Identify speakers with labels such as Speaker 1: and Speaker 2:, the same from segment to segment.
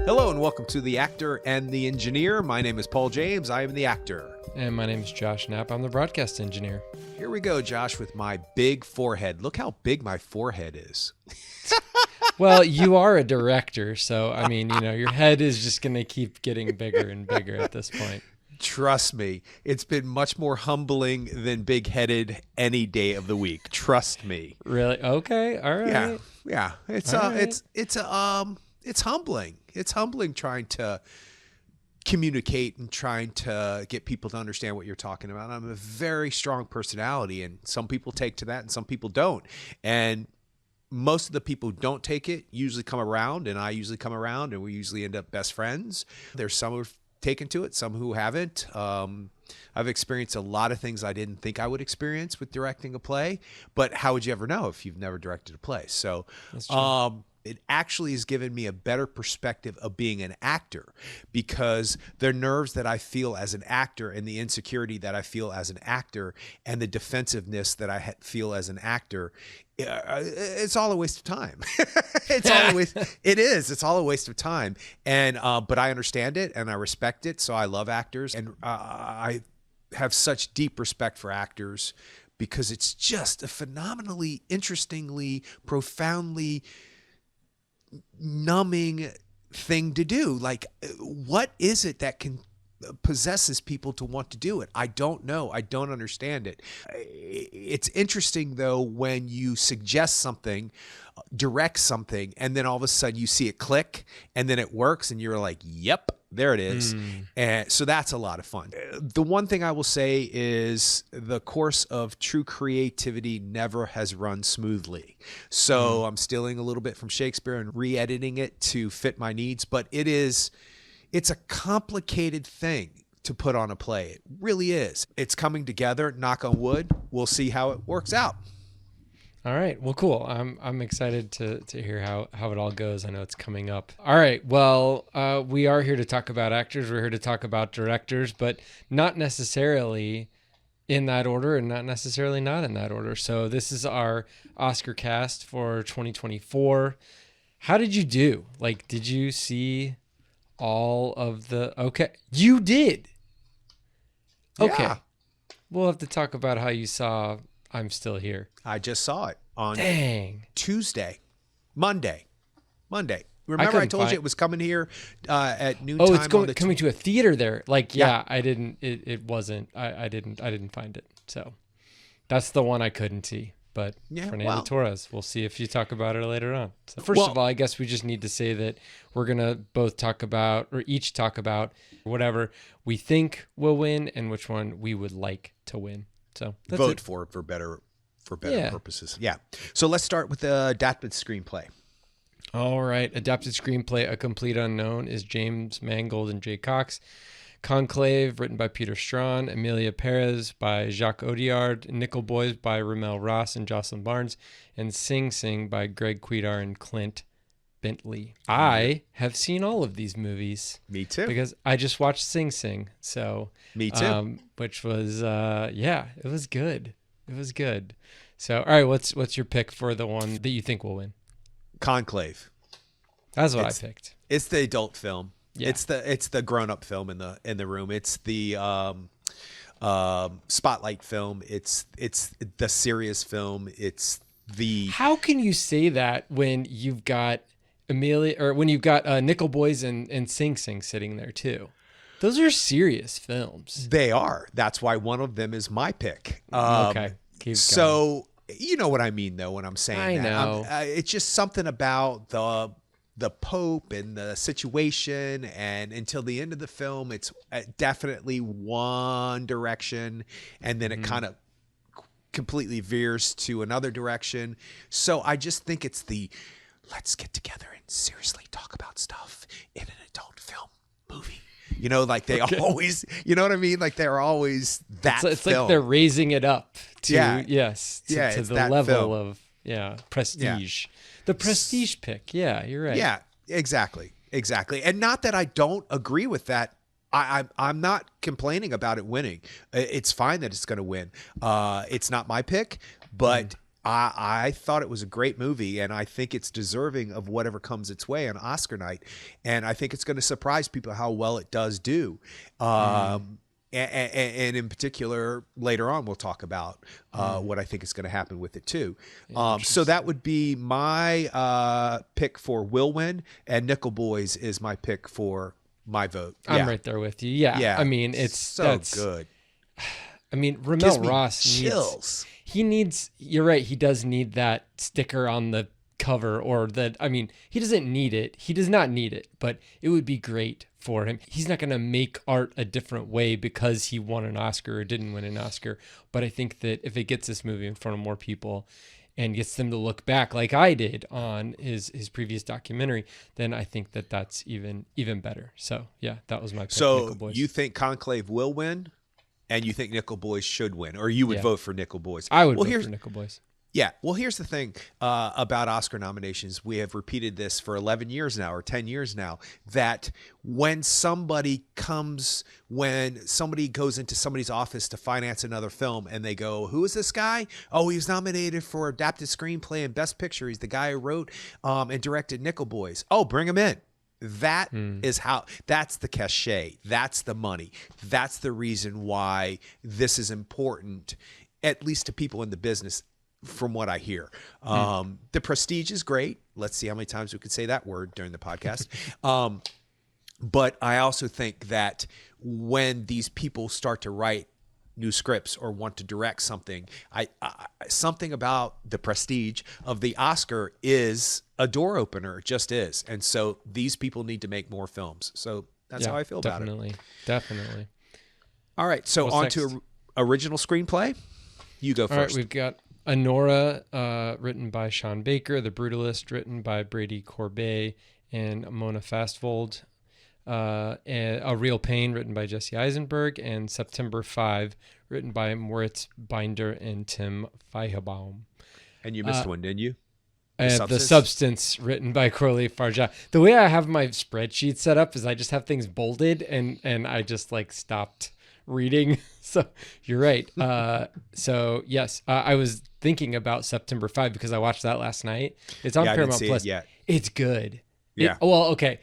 Speaker 1: Hello and welcome to The Actor and the Engineer. My name is Paul James. I am the actor.
Speaker 2: And my name is Josh Knapp. I'm the broadcast engineer.
Speaker 1: Here we go, Josh, with my big forehead. Look how big my forehead is.
Speaker 2: Well, you are a director, so, I mean, your head is just going to keep getting bigger and bigger at this point.
Speaker 1: Trust me, it's been much more humbling than big-headed any day of the week. Trust me.
Speaker 2: Really? Okay. All right.
Speaker 1: Yeah. It's humbling. It's humbling trying to communicate and trying to get people to understand what you're talking about. I'm a very strong personality, and some people take to that and some people don't. And most of the people who don't take it usually come around, and I usually come around, and we usually end up best friends. There's some who've taken to it, some who haven't. I've experienced a lot of things I didn't think I would experience with directing a play, but how would you ever know if you've never directed a play? So it actually has given me a better perspective of being an actor, because the nerves that I feel as an actor and the insecurity that I feel as an actor and the defensiveness that I feel as an actor, it's all a waste of time. It's all a waste of time. And, but I understand it and I respect it. So I love actors, and I have such deep respect for actors because it's just a phenomenally, interestingly, profoundly numbing thing to do. Like, what is it that possesses people to want to do it? I don't know. I don't understand it. It's interesting though when you suggest something, direct something, and then all of a sudden you see it click and then it works and you're like, yep, there it is. And so that's a lot of fun. The one thing I will say is the course of true creativity never has run smoothly. So I'm stealing a little bit from Shakespeare and re-editing it to fit my needs, but it's a complicated thing to put on a play. It really is. It's coming together, knock on wood. We'll see how it works out.
Speaker 2: All right. Well, cool. I'm excited to hear how it all goes. I know it's coming up. All right. Well, we are here to talk about actors. We're here to talk about directors, but not necessarily in that order and not necessarily not in that order. So this is our Oscarcast for 2024. How did you do? Like, did you see all of the... Okay. You did. Okay. Yeah. We'll have to talk about how you saw I'm Still Here.
Speaker 1: I just saw it on Monday. Remember I told you it was coming here at noontime.
Speaker 2: Oh, it's coming to a theater there. Like, yeah. I didn't. It wasn't. I didn't find it. So that's the one I couldn't see. But Fernando Torres, we'll see if you talk about it later on. So first of all, I guess we just need to say that we're gonna both talk about, or each talk about, whatever we think will win and which one we would like to win. So that's
Speaker 1: vote for better purposes. Yeah. So let's start with the adapted screenplay.
Speaker 2: All right. Adapted screenplay, A Complete Unknown, is James Mangold and Jay Cox. Conclave, written by Peter Strawn. Emilia Perez by Jacques Audiard. Nickel Boys by Ramel Ross and Jocelyn Barnes. And Sing Sing by Greg Cuidar and Clint Bentley. I have seen all of these movies.
Speaker 1: Me too.
Speaker 2: Because I just watched Sing Sing. So
Speaker 1: me too.
Speaker 2: Which was it was good. It was good. So all right, what's your pick for the one that you think will win? Conclave. That's what I picked.
Speaker 1: It's the adult film. Yeah. It's the grown-up film in the room. It's the spotlight film. It's the serious film. It's the...
Speaker 2: How can you say that when you've got Nickel Boys and Sing Sing sitting there too? Those are serious films.
Speaker 1: They are. That's why one of them is my pick.
Speaker 2: Okay. Keep going.
Speaker 1: You know what I mean, though, when I'm saying that.
Speaker 2: I know.
Speaker 1: It's just something about the Pope and the situation, and until the end of the film, it's definitely one direction, and then it kind of completely veers to another direction. So I just think it's let's get together and seriously talk about stuff in an adult film movie. Like they always, you know what I mean? Like they're always that
Speaker 2: it's
Speaker 1: film.
Speaker 2: Like they're raising it up to, to the level
Speaker 1: film.
Speaker 2: Of prestige. Yeah. The prestige pick. Yeah, you're right.
Speaker 1: Yeah, exactly. And not that I don't agree with that. I'm not complaining about it winning. It's fine that it's going to win. It's not my pick, but I thought it was a great movie, and I think it's deserving of whatever comes its way on Oscar night. And I think it's going to surprise people how well it does do. And in particular, later on, we'll talk about what I think is going to happen with it too. So that would be my pick for will win, and Nickel Boys is my pick for my vote.
Speaker 2: I'm right there with you. Yeah. I mean, that's
Speaker 1: good.
Speaker 2: I mean, Ramel Ross
Speaker 1: chills.
Speaker 2: You're right. He does need that sticker on the cover, or that, I mean, he doesn't need it. He does not need it, but it would be great for him. He's not going to make art a different way because he won an Oscar or didn't win an Oscar. But I think that if it gets this movie in front of more people and gets them to look back like I did on his previous documentary, then I think that that's even better. So yeah, that was my pick.
Speaker 1: So
Speaker 2: Nickel Boys.
Speaker 1: You think Conclave will win, and you think Nickel Boys should win, or you would vote for Nickel Boys?
Speaker 2: I would vote for Nickel Boys.
Speaker 1: Yeah. Well, here's the thing about Oscar nominations. We have repeated this for 11 years now, or 10 years now, that when somebody goes into somebody's office to finance another film and they go, who is this guy? Oh, he was nominated for Adapted Screenplay and Best Picture. He's the guy who wrote and directed Nickel Boys. Oh, bring him in. That is that's the cachet. That's the money. That's the reason why this is important, at least to people in the business, from what I hear. The prestige is great. Let's see how many times we could say that word during the podcast. But I also think that when these people start to write new scripts or want to direct something, something about the prestige of the Oscar is a door opener. It just is. And so these people need to make more films. So that's how I feel about it.
Speaker 2: Definitely.
Speaker 1: All right. So on to original screenplay. You go first.
Speaker 2: All right, we've got Anora, written by Sean Baker, The Brutalist, written by Brady Corbet and Mona Fastvold, and A Real Pain, written by Jesse Eisenberg, and September 5, written by Moritz Binder and Tim Feigenbaum.
Speaker 1: And you missed one, didn't you?
Speaker 2: The Substance, written by Coralie Farja. The way I have my spreadsheet set up is I just have things bolded, and I just stopped reading. So you're right. So yes, I was thinking about September 5 because I watched that last night. It's on Paramount Plus. It's good.
Speaker 1: Yeah.
Speaker 2: Okay.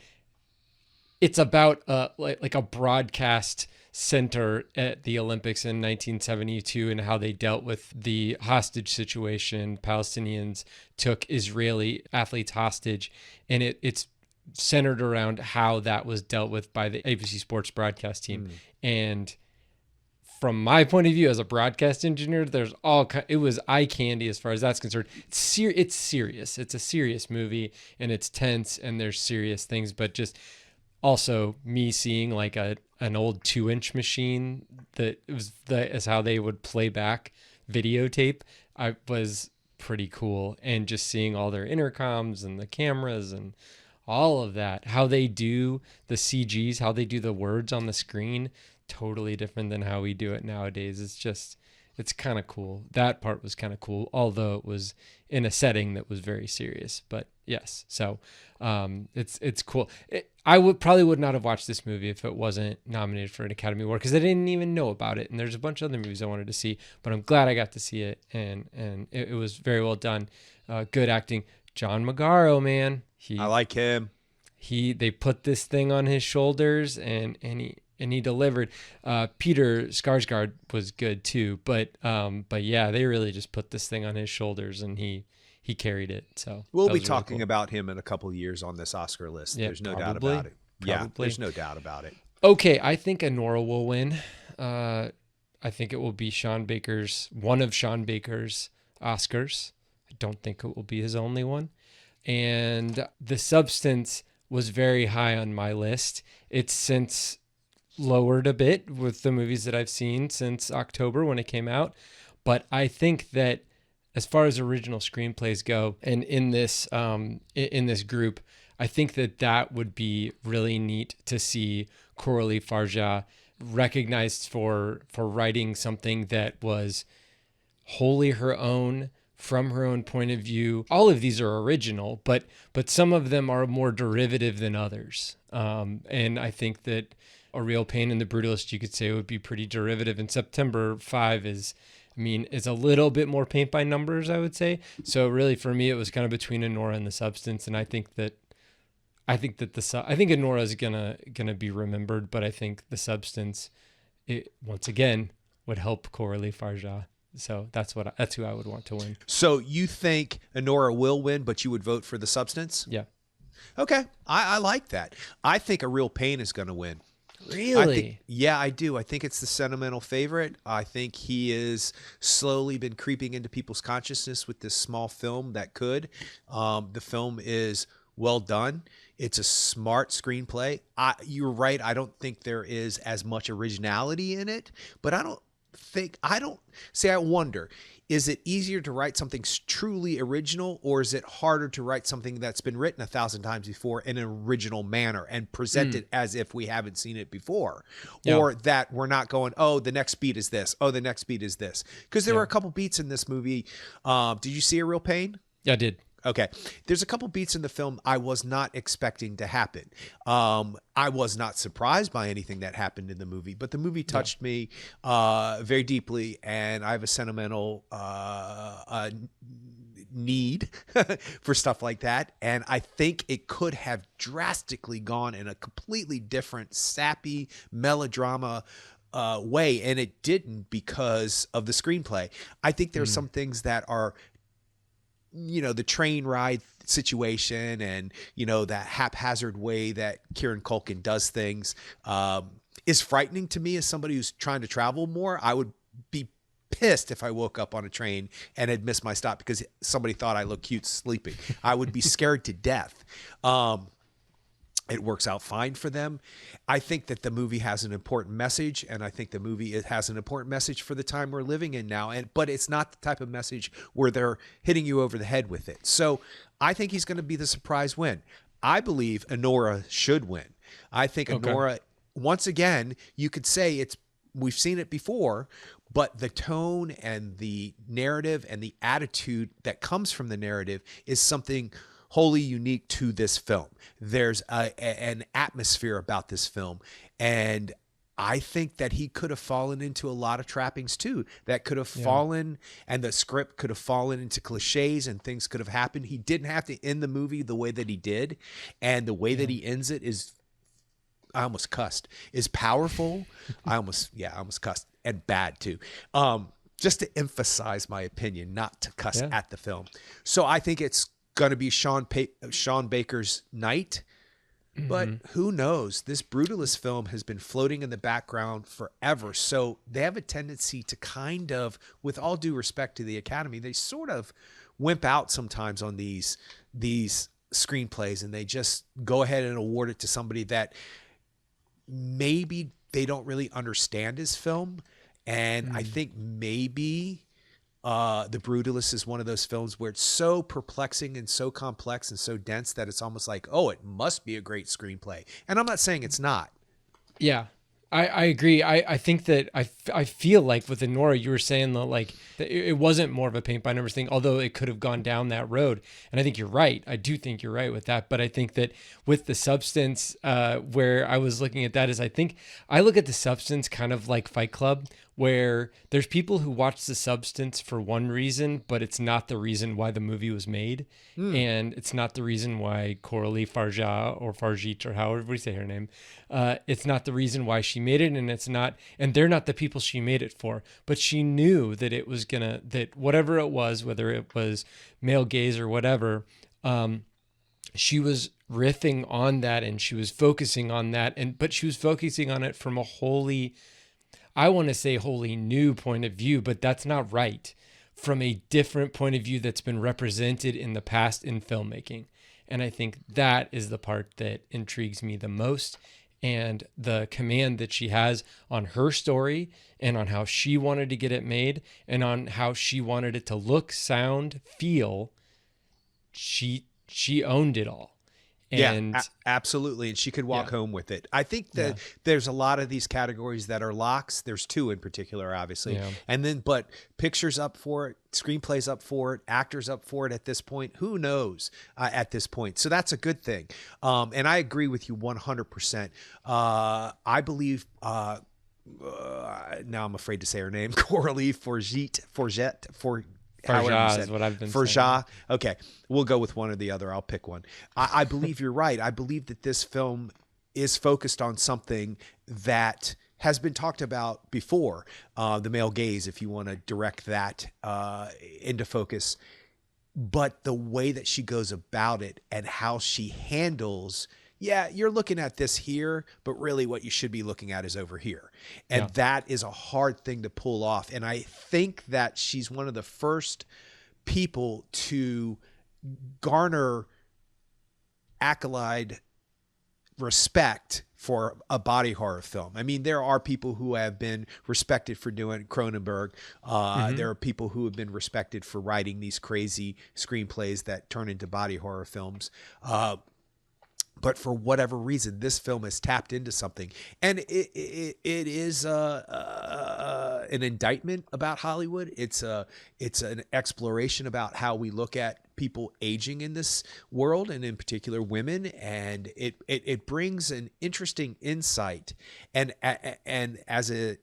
Speaker 2: It's about like a broadcast center at the Olympics in 1972 and how they dealt with the hostage situation. Palestinians took Israeli athletes hostage, and it's centered around how that was dealt with by the ABC Sports broadcast team. And from my point of view as a broadcast engineer, it was eye candy as far as that's concerned. It's serious. It's a serious movie, and it's tense, and there's serious things, but just also me seeing an old 2-inch machine is how they would play back videotape. I was pretty cool, and just seeing all their intercoms and the cameras and all of that, how they do the CGs, how they do the words on the screen, totally different than how we do it nowadays. It's kind of cool. That part was kind of cool, although it was in a setting that was very serious. But yes, so it's cool. I would not have watched this movie if it wasn't nominated for an Academy Award, because I didn't even know about it. And there's a bunch of other movies I wanted to see, but I'm glad I got to see it, and it was very well done. Good acting. John Magaro, man, I
Speaker 1: like him.
Speaker 2: They put this thing on his shoulders, and he delivered. Peter Skarsgård was good too, but yeah, they really just put this thing on his shoulders, and he carried it. So
Speaker 1: we'll be talking really cool about him in a couple of years on this Oscar list.
Speaker 2: Yeah,
Speaker 1: there's no doubt about it. Yeah, there's no doubt about it.
Speaker 2: Okay, I think Anora will win. I think it will be one of Sean Baker's Oscars. I don't think it will be his only one. And The Substance was very high on my list. It's since lowered a bit with the movies that I've seen since October when it came out. But I think that as far as original screenplays go, and in this group, I think that would be really neat to see Coralie Farja recognized for writing something that was wholly her own, from her own point of view. All of these are original, but some of them are more derivative than others. And I think that A Real Pain and The Brutalist, you could say, would be pretty derivative. And September 5 is mean, it's a little bit more paint by numbers, I would say. So really for me, it was kind of between Anora and The Substance. And I think Anora is gonna be remembered, but I think The Substance, it once again would help Coralie Farja. So that's who I would want to win.
Speaker 1: So you think Anora will win, but you would vote for The Substance?
Speaker 2: Yeah.
Speaker 1: Okay, I like that. I think A Real Pain is going to win.
Speaker 2: Really?
Speaker 1: I do. I think it's the sentimental favorite. I think he is slowly been creeping into people's consciousness with this small film that could. The film is well done. It's a smart screenplay. You're right. I don't think there is as much originality in it, but I wonder, is it easier to write something truly original, or is it harder to write something that's been written 1,000 times before in an original manner and present it as if we haven't seen it before? Yeah. Or that we're not going, oh, the next beat is this. Oh, the next beat is this. Because there were a couple beats in this movie. Did you see A Real Pain?
Speaker 2: Yeah, I did.
Speaker 1: Okay. There's a couple beats in the film I was not expecting to happen. I was not surprised by anything that happened in the movie, but the movie touched me very deeply, and I have a sentimental need for stuff like that. And I think it could have drastically gone in a completely different, sappy melodrama way, and it didn't because of the screenplay. I think there's some things that are, the train ride situation and, that haphazard way that Kieran Culkin does things is frightening to me as somebody who's trying to travel more. I would be pissed if I woke up on a train and had missed my stop because somebody thought I looked cute sleeping. I would be scared to death. It works out fine for them. I think that the movie has an important message, and I think it has an important message for the time we're living in now. But it's not the type of message where they're hitting you over the head with it. So I think he's going to be the surprise win. I believe Anora should win. I think Anora, once again, you could say we've seen it before, but the tone and the narrative and the attitude that comes from the narrative is something wholly unique to this film. There's an atmosphere about this film, and I think that he could have fallen into a lot of trappings too. That could have fallen, and the script could have fallen into cliches, and things could have happened. He didn't have to end the movie the way that he did, and the way that he ends it is, I almost cussed, is powerful. I almost cussed, and bad too. Just to emphasize my opinion, not to cuss at the film. So I think it's going to be Sean Baker's night, but who knows? This Brutalist film has been floating in the background forever, so they have a tendency to kind of, with all due respect to the Academy, they sort of wimp out sometimes on these screenplays, and they just go ahead and award it to somebody that maybe they don't really understand his film. And I think maybe The Brutalist is one of those films where it's so perplexing and so complex and so dense that it's almost like, oh, it must be a great screenplay. And I'm not saying it's not.
Speaker 2: Yeah, I agree. I think that I feel like with Anora, you were saying that like it wasn't more of a paint by numbers thing, although it could have gone down that road. And I think you're right. I do think you're right with that. But I think that with The Substance, where I was looking at that is I think I look at The Substance kind of like Fight Club, where there's people who watch The Substance for one reason, but it's not the reason why the movie was made. And it's not the reason why Coralie Farja or Farjit or however we say her name, it's not the reason why she made it. And they're not the people she made it for, but she knew that it was that whatever it was, whether it was male gaze or whatever, she was riffing on that and she was focusing on that. But she was focusing on it from a wholly new point of view, but that's not right. From a different point of view that's been represented in the past in filmmaking. And I think that is the part that intrigues me the most. And the command that she has on her story and on how she wanted to get it made and on how she wanted it to look, sound, feel, she owned it all. And
Speaker 1: absolutely. And she could walk home with it. I think that there's a lot of these categories that are locks. There's two in particular, obviously. Yeah. And then, but pictures up for it, screenplays up for it, actors up for it at this point. Who knows at this point? So that's a good thing. And I agree with you 100%. I believe now I'm afraid to say her name, Coralie however you
Speaker 2: Farja
Speaker 1: said
Speaker 2: is what I've been saying.
Speaker 1: Farja. Okay, we'll go with one or the other. I'll pick one. I believe you're right. I believe that this film is focused on something that has been talked about before, the male gaze, if you want to direct that into focus. But the way that she goes about it and how she handles, yeah, you're looking at this here, but really what you should be looking at is over here. And that is a hard thing to pull off. And I think that she's one of the first people to garner accolade respect for a body horror film. I mean, there are people who have been respected for doing Cronenberg. There are people who have been respected for writing these crazy screenplays that turn into body horror films. But for whatever reason, this film has tapped into something, and it is an indictment about Hollywood. It's an exploration about how we look at people aging in this world, and in particular women, and it brings an interesting insight. And as a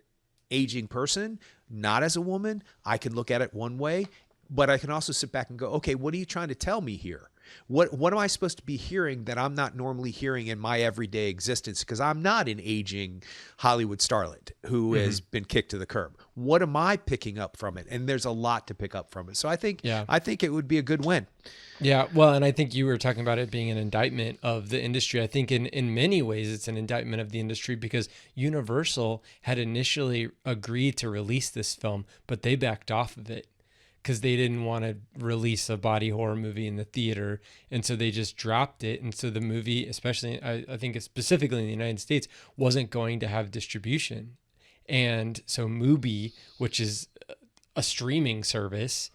Speaker 1: aging person, not as a woman, I can look at it one way, but I can also sit back and go, okay, what are you trying to tell me here? What am I supposed to be hearing that I'm not normally hearing in my everyday existence? Because I'm not an aging Hollywood starlet who has been kicked to the curb. What am I picking up from it? And there's a lot to pick up from it. So I think it would be a good win.
Speaker 2: Yeah, well, and I think you were talking about it being an indictment of the industry. I think in many ways it's an indictment of the industry, because Universal had initially agreed to release this film, but they backed off of it because they didn't want to release a body horror movie in the theater. And so they just dropped it. And so the movie, especially, I think specifically in the United States, wasn't going to have distribution. And so Mubi, which is a streaming service,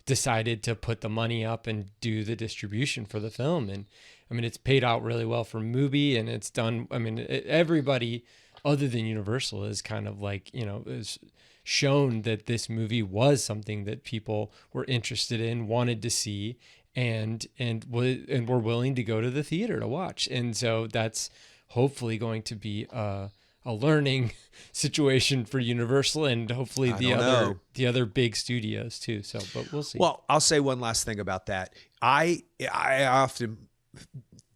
Speaker 2: decided to put the money up and do the distribution for the film. And I mean, it's paid out really well for Mubi, and it's done. I mean, everybody other than Universal is kind of like, is shown that this movie was something that people were interested in, wanted to see, and were willing to go to the theater to watch. And so that's hopefully going to be a learning situation for Universal, and hopefully the other big studios too. So, but we'll see.
Speaker 1: Well, I'll say one last thing about that. I often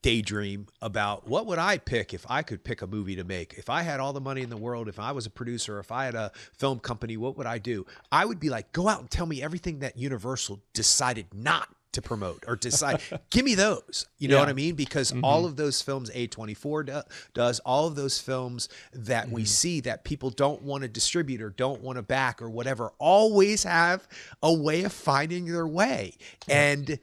Speaker 1: daydream about what would I pick if I could pick a movie to make. If I had all the money in the world, if I was a producer, if I had a film company, what would I do? I would be like, go out and tell me everything that Universal decided not to promote or decide. Give me those. You know what I mean? Because all of those films A24 does, all of those films that we see that people don't want to distribute or don't want to back or whatever, always have a way of finding their way. And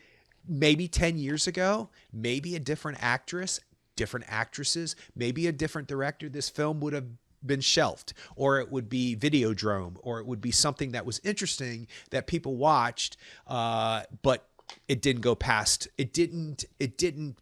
Speaker 1: maybe 10 years ago, maybe a different actress, different actresses, maybe a different director, this film would have been shelved, or it would be Videodrome, or it would be something that was interesting that people watched, but it didn't go past. It didn't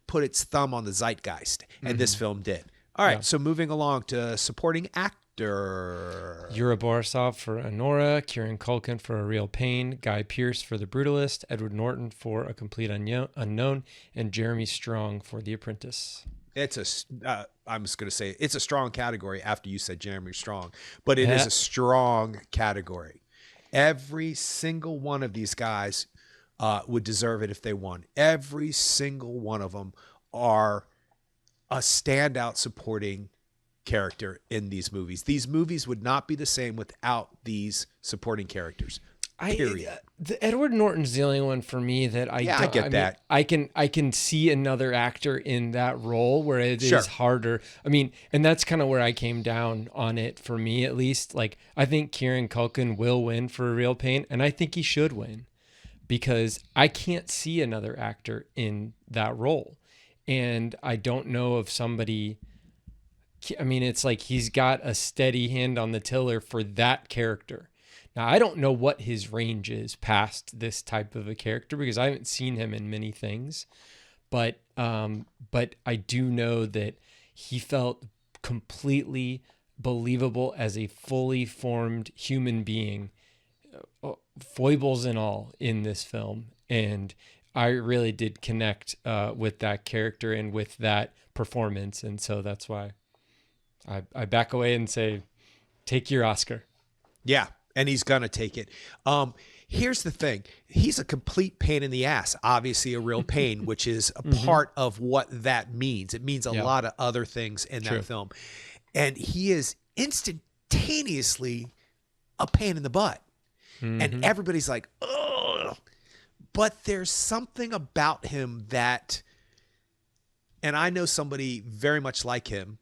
Speaker 1: put its thumb on the zeitgeist, and this film did. All right, so moving along to supporting actor.
Speaker 2: Yura Borisov for Anora, Kieran Culkin for A Real Pain, Guy Pearce for The Brutalist, Edward Norton for A Complete Unknown, and Jeremy Strong for The Apprentice.
Speaker 1: I'm just going to say it's a strong category after you said Jeremy Strong, but it is a strong category. Every single one of these guys would deserve it if they won. Every single one of them are a standout supporting character in these movies. These movies would not be the same without these supporting characters. Period.
Speaker 2: The Edward Norton's the only one for me that I get that. Mean, I can see another actor in that role where it is harder. I mean, and that's kind of where I came down on it, for me at least. Like, I think Kieran Culkin will win for A Real Pain, and I think he should win, because I can't see another actor in that role. And I don't know of somebody. I mean, it's like he's got a steady hand on the tiller for that character. Now, I don't know what his range is past this type of a character, because I haven't seen him in many things, but I do know that he felt completely believable as a fully formed human being, foibles and all, in this film. And I really did connect with that character and with that performance. And so that's why I back away and say take your Oscar.
Speaker 1: Yeah, and he's gonna take it. Here's the thing. He's a complete pain in the ass, obviously a real pain, which is a part of what that means. It means a lot of other things in that film. And he is instantaneously a pain in the butt. And everybody's like, ugh. But there's something about him that, and I know somebody very much like him,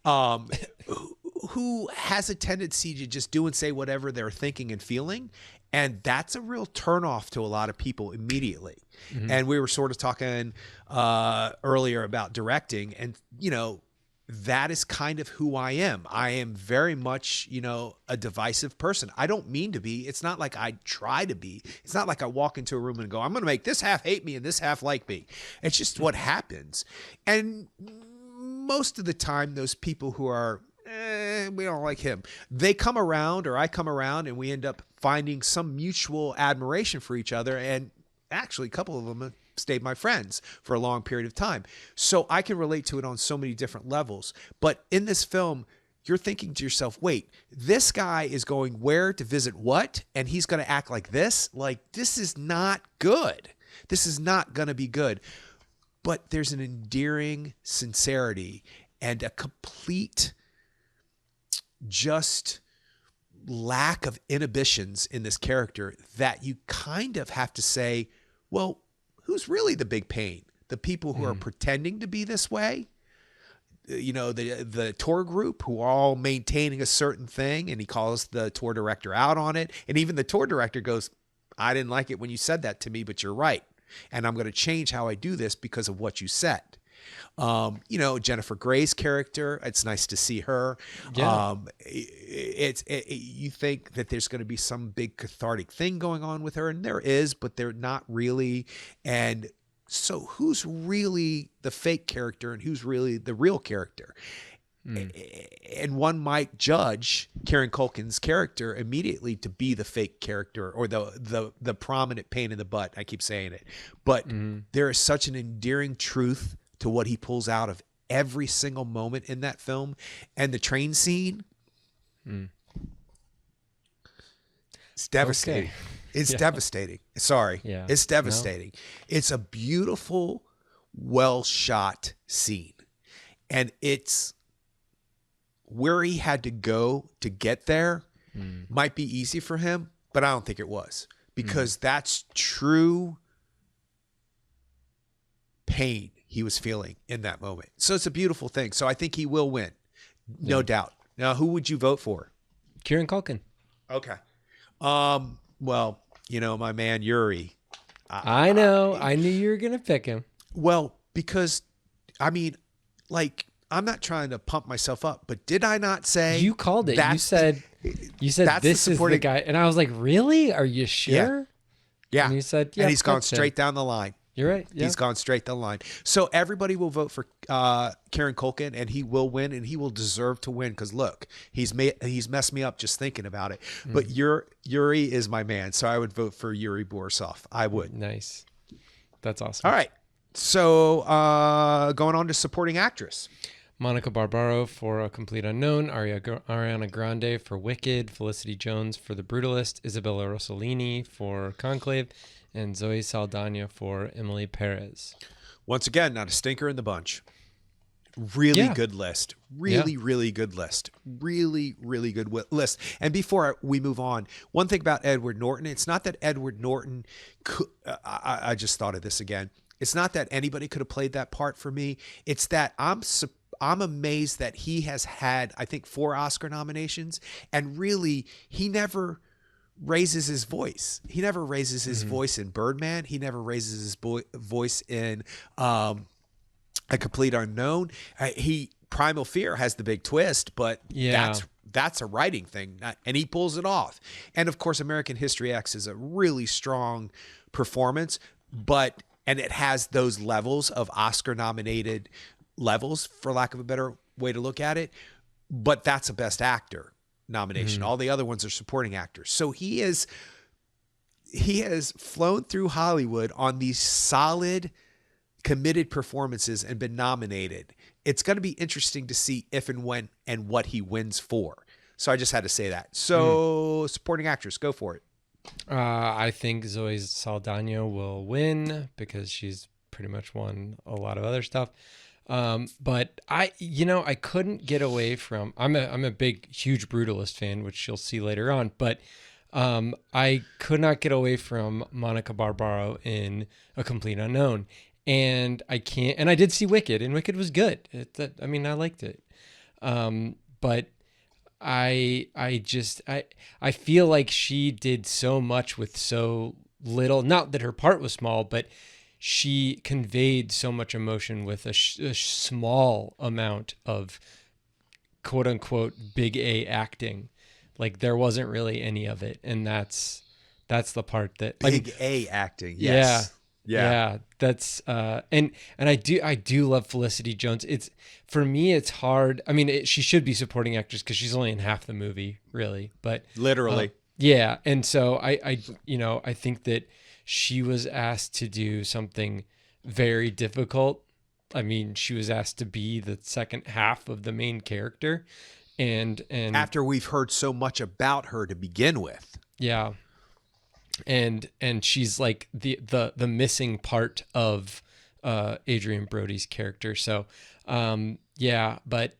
Speaker 1: who has a tendency to just do and say whatever they're thinking and feeling. And that's a real turnoff to a lot of people immediately. And we were sort of talking earlier about directing, and, you know, that is kind of who I am. I am very much, you know, a divisive person. I don't mean to be. It's not like I try to be. It's not like I walk into a room and go, I'm going to make this half hate me and this half like me. It's just what happens. And most of the time, those people who are, we don't like him, they come around, or I come around, and we end up finding some mutual admiration for each other. And actually, a couple of them have stayed my friends for a long period of time. So I can relate to it on so many different levels. But in this film, you're thinking to yourself, wait, this guy is going where to visit what? And he's going to act like this? Like, this is not good. This is not going to be good. But there's an endearing sincerity and a complete just lack of inhibitions in this character that you kind of have to say, well, who's really the big pain? The people who are pretending to be this way? You know, the tour group who are all maintaining a certain thing, and he calls the tour director out on it. And even the tour director goes, I didn't like it when you said that to me, but you're right. And I'm going to change how I do this because of what you said. You know, Jennifer Grey's character, it's nice to see her. Yeah. You think that there's going to be some big cathartic thing going on with her, and there is, but they're not really. And so who's really the fake character and who's really the real character? And one might judge Kieran Culkin's character immediately to be the fake character, or the prominent pain in the butt. I keep saying it, but there is such an endearing truth to what he pulls out of every single moment in that film. And the train scene, it's devastating. Okay. It's devastating. Sorry. Yeah. It's devastating. No. It's a beautiful, well shot scene. And it's where he had to go to get there. Might be easy for him, but I don't think it was, because that's true pain he was feeling in that moment. So it's a beautiful thing. So I think he will win. No doubt. Now, who would you vote for?
Speaker 2: Kieran Culkin.
Speaker 1: Okay. Well, you know, my man, Yuri.
Speaker 2: I know. I knew you were going to pick him.
Speaker 1: Well, because, I mean, like, I'm not trying to pump myself up, but did I not say?
Speaker 2: You called it. You said this is the guy. And I was like, really? Are you sure?
Speaker 1: Yeah.
Speaker 2: And you said, yeah.
Speaker 1: And he's gone straight down the line.
Speaker 2: You're right. Yeah.
Speaker 1: He's gone straight down the line. So everybody will vote for Kieran Culkin, and he will win, and he will deserve to win. Because look, he's messed me up just thinking about it. But Yuri is my man, so I would vote for Yuri Borisov. I would.
Speaker 2: Nice. That's awesome.
Speaker 1: All right. So going on to supporting actress.
Speaker 2: Monica Barbaro for A Complete Unknown, Ariana Grande for Wicked, Felicity Jones for The Brutalist, Isabella Rossellini for Conclave, and Zoe Saldana for Emily Perez.
Speaker 1: Once again, not a stinker in the bunch. Really good list. Really good list. Really good list. And before we move on, one thing about Edward Norton, it's not that Edward Norton I just thought of this again. It's not that anybody could have played that part for me. It's that I'm amazed that he has had, I think, 4 Oscar nominations, and really he never raises his voice. He never raises his voice in Birdman. He never raises his voice in A Complete Unknown. Primal Fear has the big twist, but that's a writing thing, and he pulls it off. And of course, American History X is a really strong performance, and it has those levels of Oscar nominated levels, for lack of a better way to look at it. But that's a Best Actor nomination. All the other ones are supporting actors. So he has flown through Hollywood on these solid, committed performances and been nominated. It's going to be interesting to see if and when and what he wins for. So I just had to say that. So supporting actress, go for it.
Speaker 2: I think Zoe Saldana will win because she's pretty much won a lot of other stuff. But I couldn't get away from, I'm a big, huge Brutalist fan, which you'll see later on, but I could not get away from Monica Barbaro in A Complete Unknown. And I did see Wicked, and Wicked was good. I liked it. But I feel like she did so much with so little, not that her part was small, but she conveyed so much emotion with a small amount of quote unquote big A acting. Like there wasn't really any of it. And that's the part that
Speaker 1: big A acting. Yes.
Speaker 2: Yeah. That's, and I do love Felicity Jones. For me, it's hard. I mean, she should be supporting actress because she's only in half the movie really, but
Speaker 1: literally.
Speaker 2: Yeah. And so I think that she was asked to do something very difficult. I mean, she was asked to be the second half of the main character. And
Speaker 1: after we've heard so much about her to begin with.
Speaker 2: Yeah. And she's like the missing part of Adrian Brody's character. So but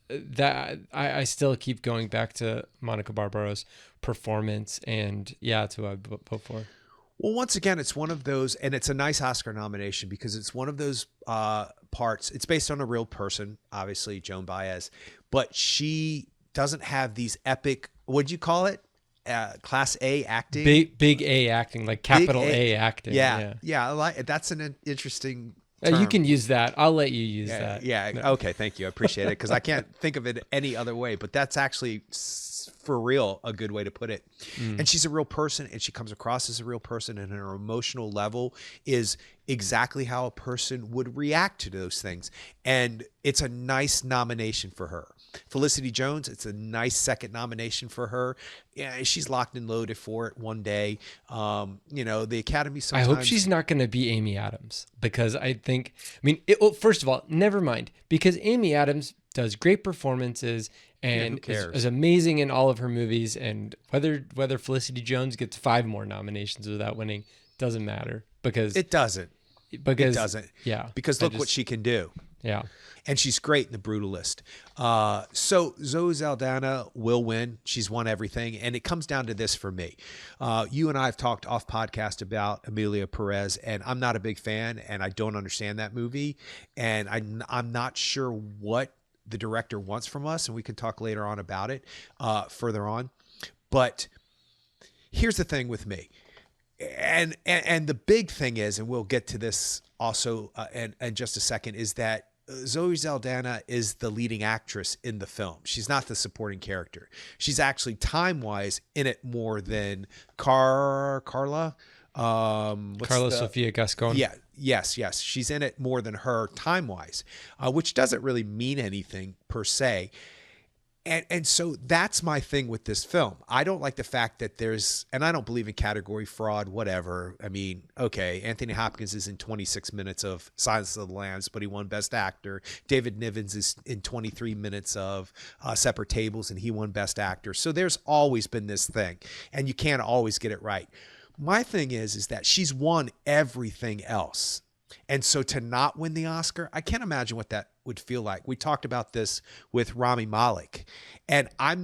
Speaker 2: that I still keep going back to Monica Barbaro's performance, and it's who I vote for.
Speaker 1: Well, once again, it's one of those, and it's a nice Oscar nomination because it's one of those parts. It's based on a real person, obviously Joan Baez, but she doesn't have these epic, what'd you call it? Class A acting?
Speaker 2: Big A acting, like capital A acting.
Speaker 1: Yeah. I like it. That's an interesting term.
Speaker 2: You can use that. I'll let you use that.
Speaker 1: Yeah. No. Okay. Thank you. I appreciate it because I can't think of it any other way, but that's actually for real a good way to put it. And she's a real person, and she comes across as a real person, and her emotional level is exactly how a person would react to those things. And it's a nice nomination for her. Felicity Jones, it's a nice second nomination for her. Yeah, she's locked and loaded for it one day. The Academy sometimes...
Speaker 2: I hope she's not going to be Amy Adams, because first of all, never mind, because Amy Adams does great performances and is amazing in all of her movies, and whether Felicity Jones gets 5 more nominations without winning doesn't matter, because
Speaker 1: it doesn't.
Speaker 2: Yeah.
Speaker 1: Because look what she can do.
Speaker 2: Yeah.
Speaker 1: And she's great in The Brutalist. So Zoe Saldana will win. She's won everything. And it comes down to this for me. You and I have talked off podcast about Emilia Perez, and I'm not a big fan, and I don't understand that movie. And I'm not sure what the director wants from us, and we can talk later on about it further on. But here's the thing with me. And the big thing is, and we'll get to this also in just a second, is that Zoe Saldana is the leading actress in the film. She's not the supporting character. She's actually time-wise in it more than Carla.
Speaker 2: Sofia Gascon.
Speaker 1: Yeah. Yes. She's in it more than her time-wise, which doesn't really mean anything per se. And so that's my thing with this film. I don't like the fact that and I don't believe in category fraud, whatever. I mean, okay, Anthony Hopkins is in 26 minutes of Silence of the Lambs, but he won Best Actor. David Nivens is in 23 minutes of Separate Tables, and he won Best Actor. So there's always been this thing, and you can't always get it right. My thing is that she's won everything else. And so to not win the Oscar, I can't imagine what that would feel like. We talked about this with Rami Malek, and I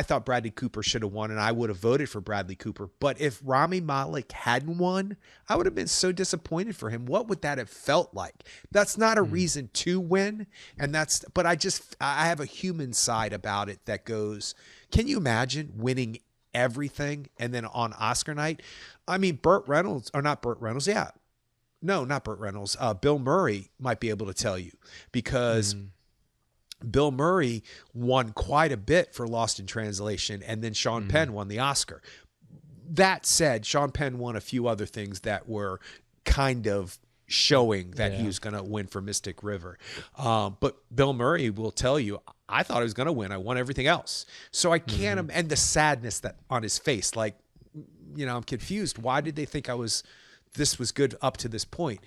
Speaker 1: thought Bradley Cooper should have won, and I would have voted for Bradley Cooper. But if Rami Malek hadn't won, I would have been so disappointed for him. What would that have felt like? That's not a reason to win. But I have a human side about it that goes, can you imagine winning everything and then on Oscar night? I mean, Bill Murray might be able to tell you, because Bill Murray won quite a bit for Lost in Translation, and then Sean Penn won the Oscar. That said, Sean Penn won a few other things that were kind of showing that he was going to win for Mystic River. But Bill Murray will tell you, I thought he was going to win. I won everything else. So I can't, and the sadness that on his face, like, I'm confused. Why did they think this was good up to this point?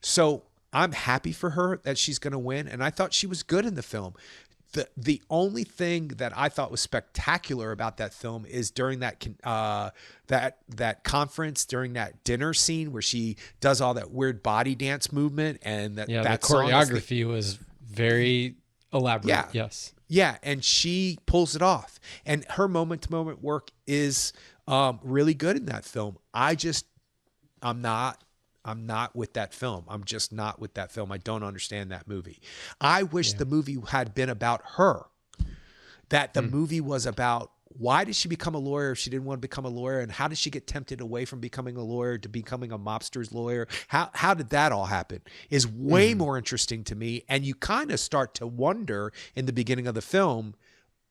Speaker 1: So I'm happy for her that she's going to win. And I thought she was good in the film. The only thing that I thought was spectacular about that film is during that conference, during that dinner scene where she does all that weird body dance movement, and that
Speaker 2: the
Speaker 1: song
Speaker 2: choreography was very elaborate.
Speaker 1: Yeah.
Speaker 2: Yes.
Speaker 1: Yeah, and she pulls it off, and her moment-to-moment work is really good in that film. I'm not with that film. I'm just not with that film. I don't understand that movie. I wish the movie had been about her. That the movie was about, why did she become a lawyer if she didn't want to become a lawyer? And how did she get tempted away from becoming a lawyer to becoming a mobster's lawyer? How did that all happen? Is way more interesting to me. And you kind of start to wonder in the beginning of the film,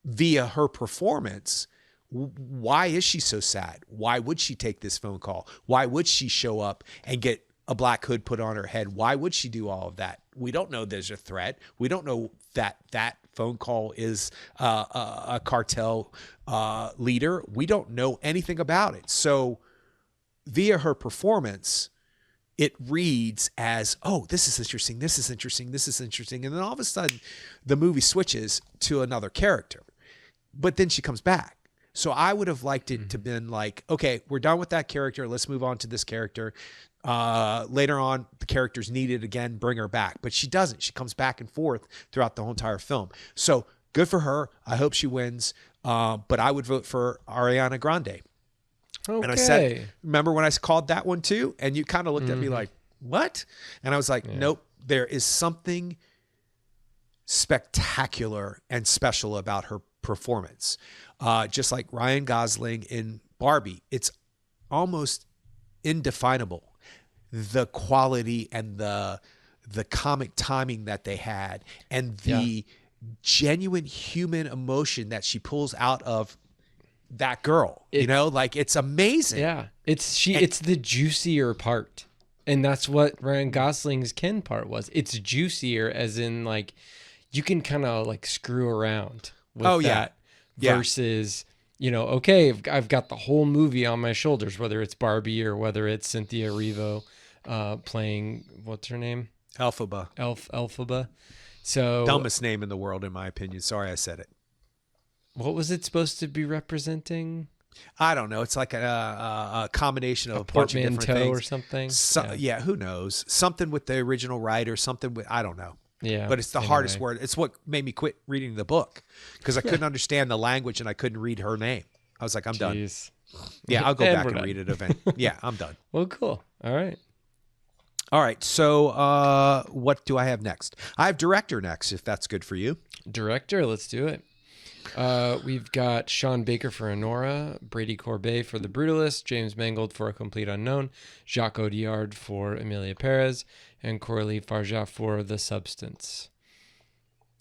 Speaker 1: via her performance, why is she so sad? Why would she take this phone call? Why would she show up and get a black hood put on her head? Why would she do all of that? We don't know there's a threat. We don't know that phone call is a cartel leader. We don't know anything about it. So via her performance, it reads as, oh, this is interesting, this is interesting, this is interesting. And then all of a sudden, the movie switches to another character. But then she comes back. So I would have liked it to been like, okay, we're done with that character. Let's move on to this character. Later on, the character's needed again, bring her back. But she doesn't. She comes back and forth throughout the whole entire film. So good for her. I hope she wins. But I would vote for Ariana Grande.
Speaker 2: Okay.
Speaker 1: And I said, remember when I called that one too? And you kind of looked at me like, what? And I was like, nope, there is something spectacular and special about her performance. Just like Ryan Gosling in Barbie, it's almost indefinable, the quality and the comic timing that they had, and the genuine human emotion that she pulls out of that girl. Like, it's amazing.
Speaker 2: Yeah, it's the juicier part, and that's what Ryan Gosling's Ken part was. It's juicier, as in, like, you can kind of like screw around with that. Versus, okay, I've got the whole movie on my shoulders, whether it's Barbie or whether it's Cynthia Erivo playing, what's her name?
Speaker 1: Elphaba.
Speaker 2: Elphaba. So
Speaker 1: dumbest name in the world, in my opinion. Sorry I said it.
Speaker 2: What was it supposed to be representing?
Speaker 1: I don't know. It's like a combination of a bunch of different things.
Speaker 2: Or something.
Speaker 1: Yeah, who knows? Something with the original writer, something with, I don't know.
Speaker 2: Yeah,
Speaker 1: but it's the hardest word. It's what made me quit reading the book, because I couldn't understand the language and I couldn't read her name. I was like, I'm done. Yeah, I'll go back and read it eventually. Yeah, I'm done.
Speaker 2: Well, cool. All right.
Speaker 1: So what do I have next? I have director next, if that's good for you.
Speaker 2: Director, let's do it. We've got Sean Baker for Anora, Brady Corbet for The Brutalist, James Mangold for A Complete Unknown, Jacques Audiard for Emilia Perez, and Coralie Farja for The Substance.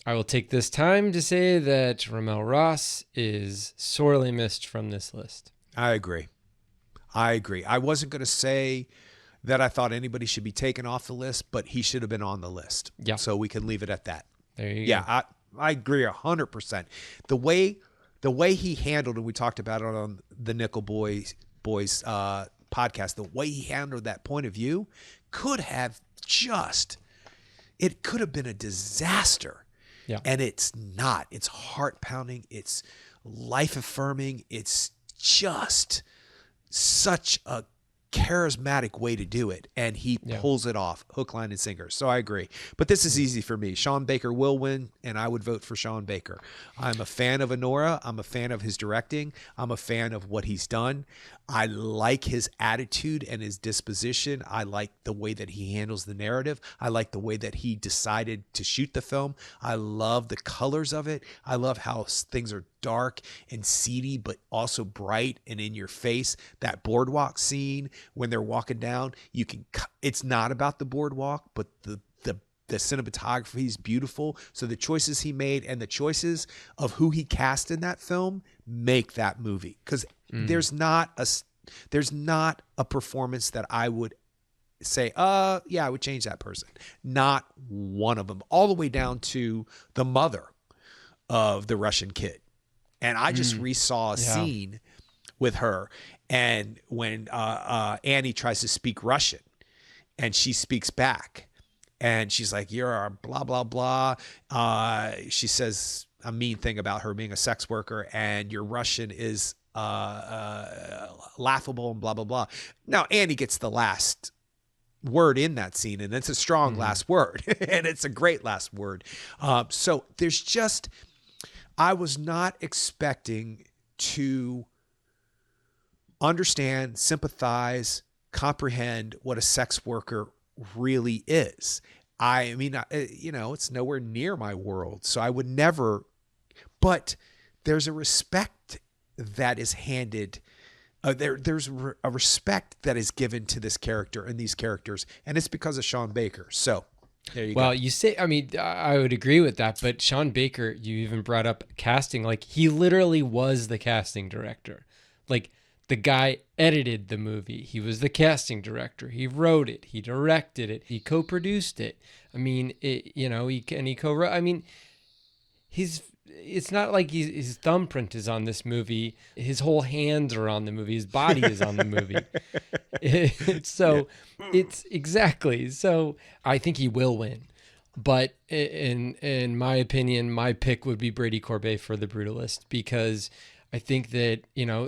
Speaker 2: I will take this time to say that Ramel Ross is sorely missed from this list.
Speaker 1: I agree. I wasn't going to say that I thought anybody should be taken off the list, but he should have been on the list.
Speaker 2: Yeah.
Speaker 1: So we can leave it at that.
Speaker 2: There you go.
Speaker 1: Yeah, I agree 100%. The way he handled, and we talked about it on the Nickel Boys podcast, the way he handled that point of view could have it could have been a disaster.
Speaker 2: Yeah.
Speaker 1: And it's not. It's heart pounding. It's life affirming. It's just such a charismatic way to do it, and he pulls it off hook, line, and sinker. So I agree, but this is easy for me. Sean Baker will win, and I would vote for Sean Baker. I'm a fan of Anora. I'm a fan of his directing. I'm a fan of what he's done. I like his attitude and his disposition. I like the way that he handles the narrative. I like the way that he decided to shoot the film. I love the colors of it. I love how things are dark and seedy, but also bright and in your face. That boardwalk scene when they're walking down, it's not about the boardwalk, but the cinematography is beautiful. So the choices he made and the choices of who he cast in that film make that movie. Because there's not a performance that I would say, I would change that person. Not one of them. All the way down to the mother of the Russian kid. And I just resaw a scene with her, and when Annie tries to speak Russian, and she speaks back, and she's like, "You're a blah blah blah." She says, a mean thing about her being a sex worker, and your Russian is laughable and blah blah blah. Now Annie gets the last word in that scene, and it's a strong last word, and it's a great last word. So there's just, I was not expecting to understand, sympathize, comprehend what a sex worker really is. I mean, it's nowhere near my world, so I would never, but there's a respect that is handed. There's a respect that is given to this character and these characters, and it's because of Sean Baker. So there you go.
Speaker 2: Well, you say, I mean, I would agree with that, but Sean Baker, you even brought up casting, like he literally was the casting director. Like the guy edited the movie. He was the casting director. He wrote it. He directed it. He co-produced it. I mean, he co-wrote. I mean, it's not like his thumbprint is on this movie. His whole hands are on the movie. His body is on the movie. It's exactly. So I think he will win. But in my opinion, my pick would be Brady Corbet for The Brutalist, because I think that,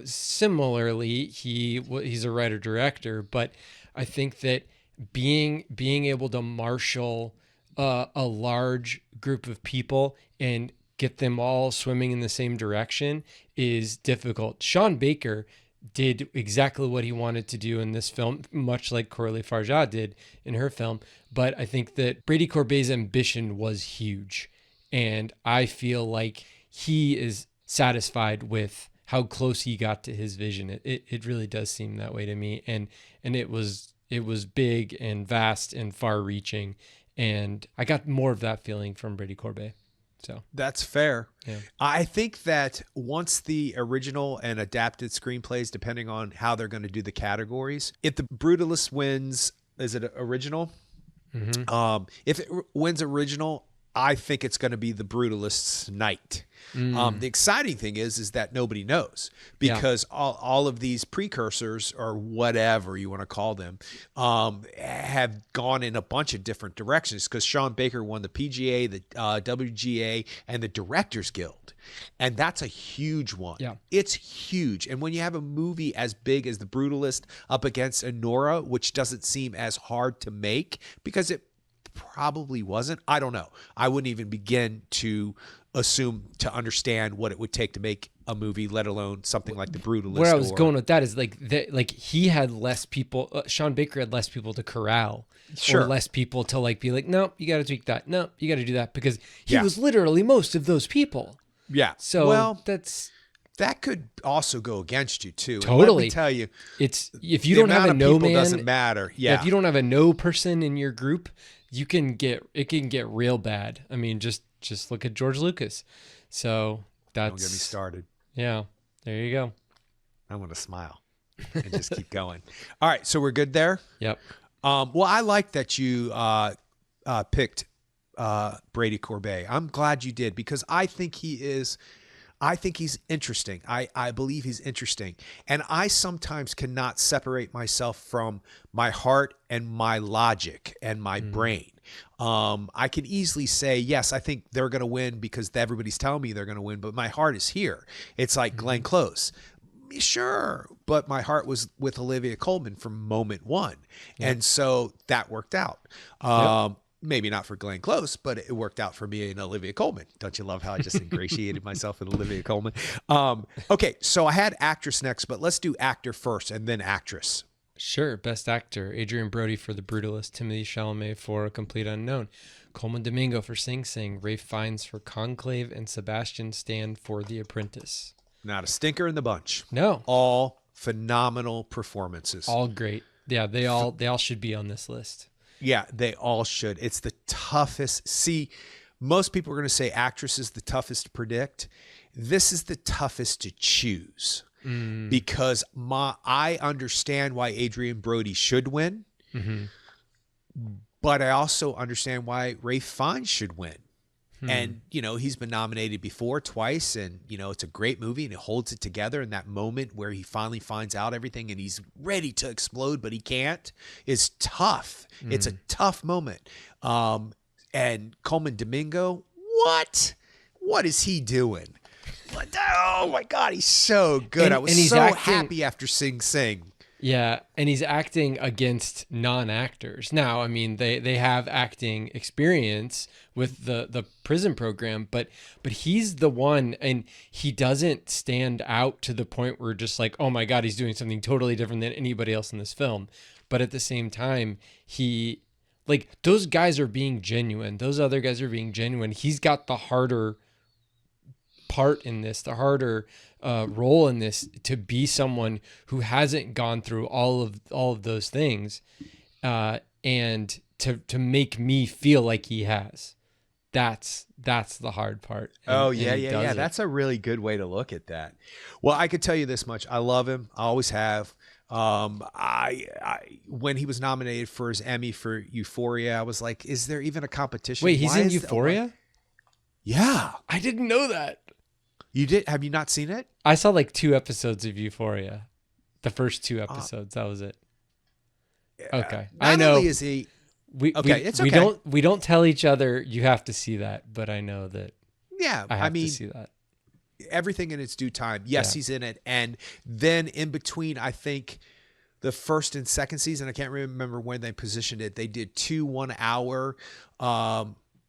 Speaker 2: similarly, he's a writer-director, but I think that being able to marshal a large group of people and get them all swimming in the same direction is difficult. Sean Baker did exactly what he wanted to do in this film, much like Coralie Farjad did in her film. But I think that Brady Corbet's ambition was huge. And I feel like he is satisfied with how close he got to his vision. It really does seem that way to me. And it was big and vast and far reaching. And I got more of that feeling from Brady Corbet. So
Speaker 1: that's fair.
Speaker 2: Yeah.
Speaker 1: I think that once the original and adapted screenplays, depending on how they're going to do the categories, if The Brutalist wins, is it original?
Speaker 2: Mm-hmm.
Speaker 1: If it wins original, I think it's going to be The Brutalist's night. The exciting thing is that nobody knows, because all of these precursors, or whatever you want to call them, have gone in a bunch of different directions, because Sean Baker won the PGA, the WGA, and the Directors Guild. And that's a huge one.
Speaker 2: Yeah.
Speaker 1: It's huge. And when you have a movie as big as The Brutalist up against Anora, which doesn't seem as hard to make, because it probably wasn't. I don't know. I wouldn't even begin to assume to understand what it would take to make a movie, let alone something like The Brutalist.
Speaker 2: Where I was going with that is like he had less people. Sean Baker had less people to corral, or less people to be like, no, you got to tweak that. No, you got to do that, because he was literally most of those people.
Speaker 1: Yeah.
Speaker 2: So
Speaker 1: that could also go against you too.
Speaker 2: Totally.
Speaker 1: And let me tell you,
Speaker 2: it's if you don't have a no man,
Speaker 1: doesn't matter. Yeah.
Speaker 2: If you don't have a no person in your group, it can get real bad. I mean, just look at George Lucas. So that's,
Speaker 1: don't get me started.
Speaker 2: Yeah, there you go.
Speaker 1: I'm going to smile and just keep going. All right. So we're good there.
Speaker 2: Yep.
Speaker 1: Well, I like that you picked Brady Corbet. I'm glad you did, because I think he's interesting. I believe he's interesting. And I sometimes cannot separate myself from my heart and my logic and my brain. I can easily say, yes, I think they're going to win because everybody's telling me they're going to win, but my heart is here. It's like Glenn Close. Sure, but my heart was with Olivia Colman from moment one. Yep. And so that worked out. Maybe not for Glenn Close, but it worked out for me and Olivia Colman. Don't you love how I just ingratiated myself with Olivia Colman? Okay, so I had actress next, but let's do actor first and then actress.
Speaker 2: Sure. Best actor, Adrian Brody for The Brutalist, Timothée Chalamet for A Complete Unknown, Coleman Domingo for Sing Sing, Ralph Fiennes for Conclave, and Sebastian Stan for The Apprentice.
Speaker 1: Not a stinker in the bunch.
Speaker 2: No.
Speaker 1: All phenomenal performances.
Speaker 2: All great. Yeah, they all should be on this list.
Speaker 1: Yeah, they all should. It's the toughest. See, most people are going to say actress is the toughest to predict. This is the toughest to choose, because I understand why Adrian Brody should win, but I also understand why Ralph Fiennes should win. And, he's been nominated before twice, and, it's a great movie, and it holds it together. And that moment where he finally finds out everything and he's ready to explode, but he can't, is tough. It's a tough moment. And Coleman Domingo, what? what is he doing? Oh my God, he's so good. I was
Speaker 2: and he's
Speaker 1: so
Speaker 2: acting,
Speaker 1: happy after Sing Sing.
Speaker 2: Yeah, and he's acting against non-actors. Now, I mean, they have acting experience with the prison program, but he's the one, and he doesn't stand out to the point where just like, oh my God, he's doing something totally different than anybody else in this film. But at the same time, like, those guys are being genuine. Those other guys are being genuine. He's got the harder part in this, the harder role in this, to be someone who hasn't gone through all of those things, and to make me feel like he has. That's the hard part. And
Speaker 1: Yeah. That's a really good way to look at that. Well, I could tell you this much: I love him. I always have. When he was nominated for his Emmy for Euphoria, I was like, "Is there even a competition?"
Speaker 2: Wait, he's in Euphoria?
Speaker 1: Yeah,
Speaker 2: I didn't know that.
Speaker 1: You did? Have you not seen it?
Speaker 2: I saw like 2 episodes of Euphoria. The first 2 episodes. That was it. Okay.
Speaker 1: I know. Only is he. It's okay.
Speaker 2: We don't tell each other you have to see that, but I know that.
Speaker 1: Yeah,
Speaker 2: I mean, to see that.
Speaker 1: Everything in its due time. Yes, he's in it, and then in between, I think the first and second season, I can't remember when they positioned it. They did 2 1-hour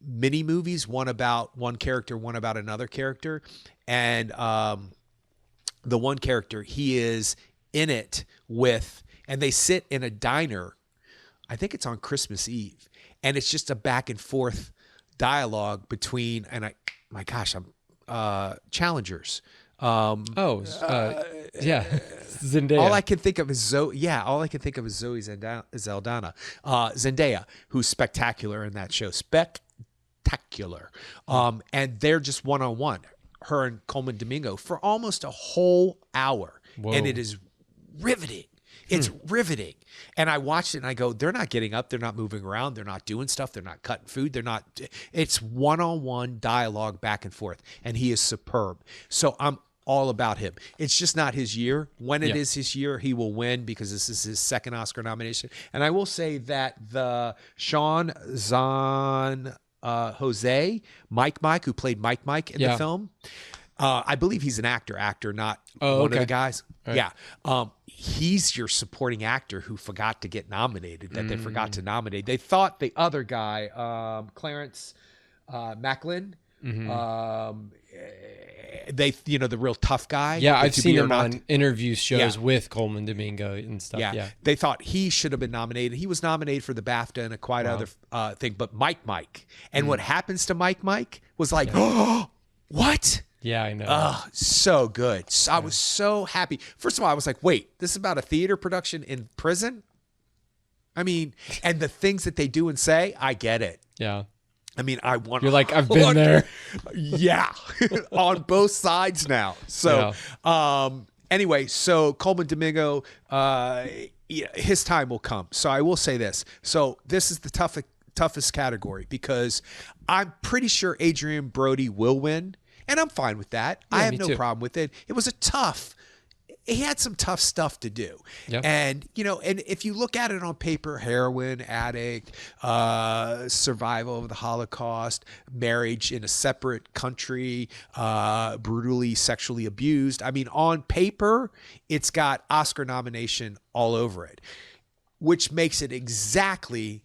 Speaker 1: mini movies, one about one character, one about another character, and the one character, he is in it with, and they sit in a diner. I think it's on Christmas Eve, and it's just a back and forth dialogue between, and my gosh, I'm challengers.
Speaker 2: Zendaya.
Speaker 1: All I can think of is Zoe. Yeah, all I can think of is Zoe Zendaya, who's spectacular in that show. Spectacular. And they're just one-on-one, her and Coleman Domingo, for almost a whole hour.
Speaker 2: Whoa.
Speaker 1: And it is riveting. It's riveting. And I watched it and I go, they're not getting up. They're not moving around. They're not doing stuff. They're not cutting food. It's one-on-one dialogue back and forth. And he is superb. So I'm all about him. It's just not his year. When it is his year, he will win because this is his second Oscar nomination. And I will say that the Sean Zahn Jose, Mike, who played Mike in the film, I believe he's an actor, not one of the guys. Right. Yeah. He's your supporting actor who forgot to get nominated, they forgot to nominate. They thought the other guy, Clarence Macklin, the real tough guy.
Speaker 2: Yeah, I've seen him on interview shows with Coleman Domingo and stuff. Yeah.
Speaker 1: They thought he should have been nominated. He was nominated for the BAFTA and a quite other thing, but Mike. And what happens to Mike was like, oh, what?
Speaker 2: Yeah, I know.
Speaker 1: Oh, so good. I was so happy. First of all, I was like, wait, this is about a theater production in prison? I mean, and the things that they do and say, I get it.
Speaker 2: Yeah.
Speaker 1: I mean, I want.
Speaker 2: You're like, I've been there.
Speaker 1: Yeah. On both sides now. So, anyway, so Coleman Domingo, his time will come. So I will say this. So this is the toughest category because I'm pretty sure Adrian Brody will win. And I'm fine with that. I have no problem with it. It was he had some tough stuff to do.
Speaker 2: Yep.
Speaker 1: And, and if you look at it on paper, heroin addict, survival of the Holocaust, marriage in a separate country, brutally sexually abused. I mean, on paper, it's got Oscar nomination all over it, which makes it exactly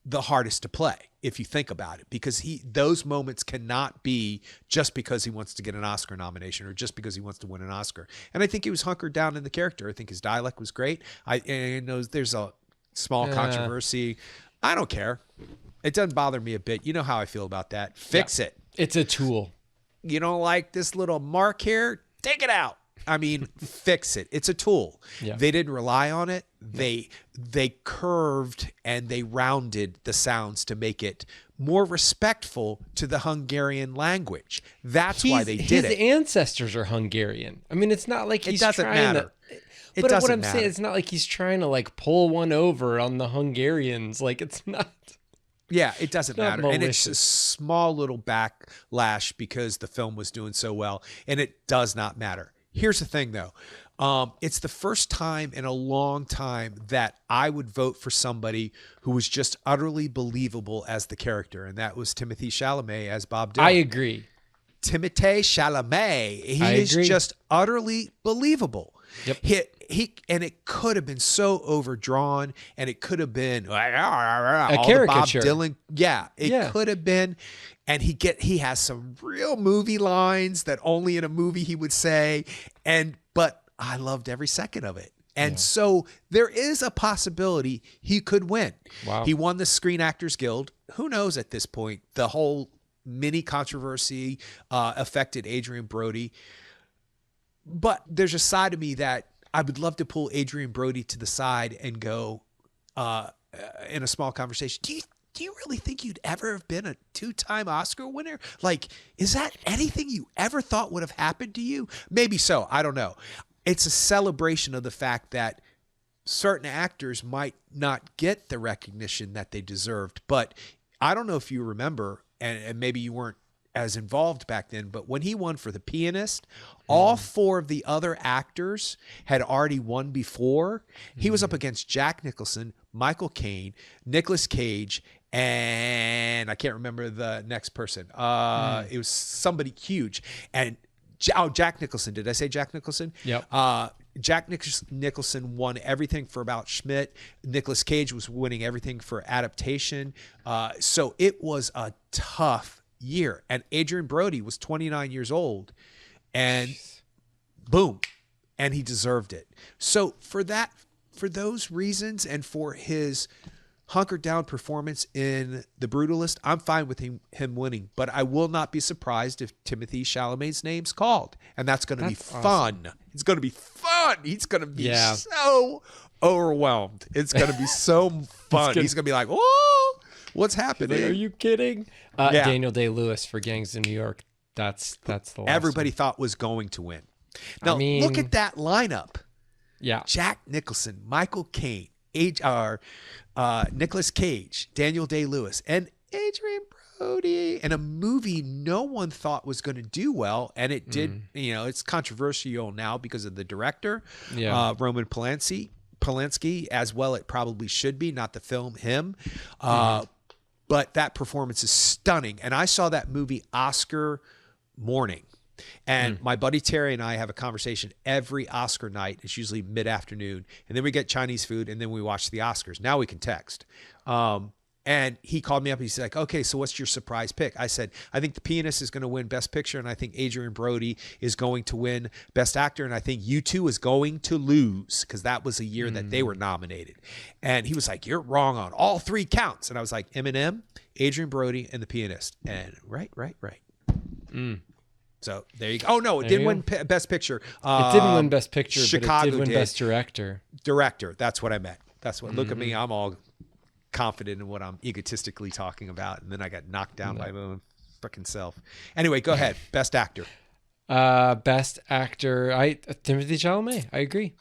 Speaker 1: the hardest to play if you think about it, because those moments cannot be just because he wants to get an Oscar nomination or just because he wants to win an Oscar. And I think he was hunkered down in the character. I think his dialect was great. I know there's a small controversy. I don't care. It doesn't bother me a bit. You know how I feel about that. Fix it.
Speaker 2: It's a tool.
Speaker 1: You don't like this little mark here? Take it out. I mean, fix it. It's a tool.
Speaker 2: Yeah.
Speaker 1: They didn't rely on it. They curved and they rounded the sounds to make it more respectful to the Hungarian language. That's why they did it.
Speaker 2: His ancestors are Hungarian. I mean, it's not like he's
Speaker 1: trying
Speaker 2: to. But what I'm saying, it's not like he's trying to like pull one over on the Hungarians. Like, it's not.
Speaker 1: Yeah, it doesn't matter.
Speaker 2: Malicious.
Speaker 1: And it's a small little backlash because the film was doing so well, and it does not matter. Here's the thing, though. It's the first time in a long time that I would vote for somebody who was just utterly believable as the character, and that was Timothée Chalamet as Bob Dylan.
Speaker 2: I agree.
Speaker 1: Timothée Chalamet. He
Speaker 2: I
Speaker 1: is
Speaker 2: agree.
Speaker 1: just utterly believable.
Speaker 2: Yep.
Speaker 1: He and it could have been so overdrawn, and it could have been all the Bob
Speaker 2: caricature.
Speaker 1: Dylan. Yeah, it
Speaker 2: Yeah.
Speaker 1: could have been. And he has some real movie lines that only in a movie he would say. But I loved every second of it. And so there is a possibility he could win.
Speaker 2: Wow.
Speaker 1: He won the Screen Actors Guild. Who knows at this point? The whole mini controversy affected Adrian Brody. But there's a side of me that I would love to pull Adrian Brody to the side and go in a small conversation. Do you really think you'd ever have been a 2-time Oscar winner? Like, is that anything you ever thought would have happened to you? Maybe so. I don't know. It's a celebration of the fact that certain actors might not get the recognition that they deserved. But I don't know if you remember, and maybe you weren't as involved back then, but when he won for The Pianist, all 4 of the other actors had already won before. He was up against Jack Nicholson, Michael Caine, Nicolas Cage, and I can't remember the next person. It was somebody huge. And Jack Nicholson. Did I say Jack Nicholson?
Speaker 2: Yep.
Speaker 1: Jack Nicholson won everything for About Schmidt. Nicolas Cage was winning everything for Adaptation. So it was a tough year. And Adrian Brody was 29 years old. And boom. And he deserved it. So for those reasons and for his hunkered down performance in The Brutalist, I'm fine with him winning, but I will not be surprised if Timothée Chalamet's name's called, and that's going to be fun.
Speaker 2: Awesome.
Speaker 1: It's going to be fun. He's going to be so overwhelmed. It's going to be so fun. He's going to be like, "Whoa, what's happening?
Speaker 2: Are you kidding?" Daniel Day-Lewis for Gangs in New York. That's the last
Speaker 1: everybody
Speaker 2: one.
Speaker 1: thought was going to win. Now look at that lineup.
Speaker 2: Yeah.
Speaker 1: Jack Nicholson, Michael Caine, Nicolas Cage, Daniel Day-Lewis, and Adrian Brody, in a movie no one thought was going to do well, and it did. It's controversial now because of the director, Roman Polanski, as well. It probably should be, not the film, him. But that performance is stunning, and I saw that movie Oscar morning. And my buddy Terry and I have a conversation every Oscar night. It's usually mid-afternoon. And then we get Chinese food, and then we watch the Oscars. Now we can text. And he called me up. He's like, okay, so what's your surprise pick? I said, I think The Pianist is going to win Best Picture, and I think Adrian Brody is going to win Best Actor, and I think U2 is going to lose because that was a year that they were nominated. And he was like, you're wrong on all 3 counts. And I was like, Eminem, Adrian Brody, and The Pianist. And right. So there you go. Oh, no, it didn't win Best Picture.
Speaker 2: It didn't win Best Picture,
Speaker 1: Chicago
Speaker 2: but it did win Best Director.
Speaker 1: Director, that's what I meant. That's what. Look at me, I'm all confident in what I'm egotistically talking about, and then I got knocked down by my own fucking self. Anyway, go ahead. Best Actor.
Speaker 2: Best Actor, Timothée Chalamet. I agree.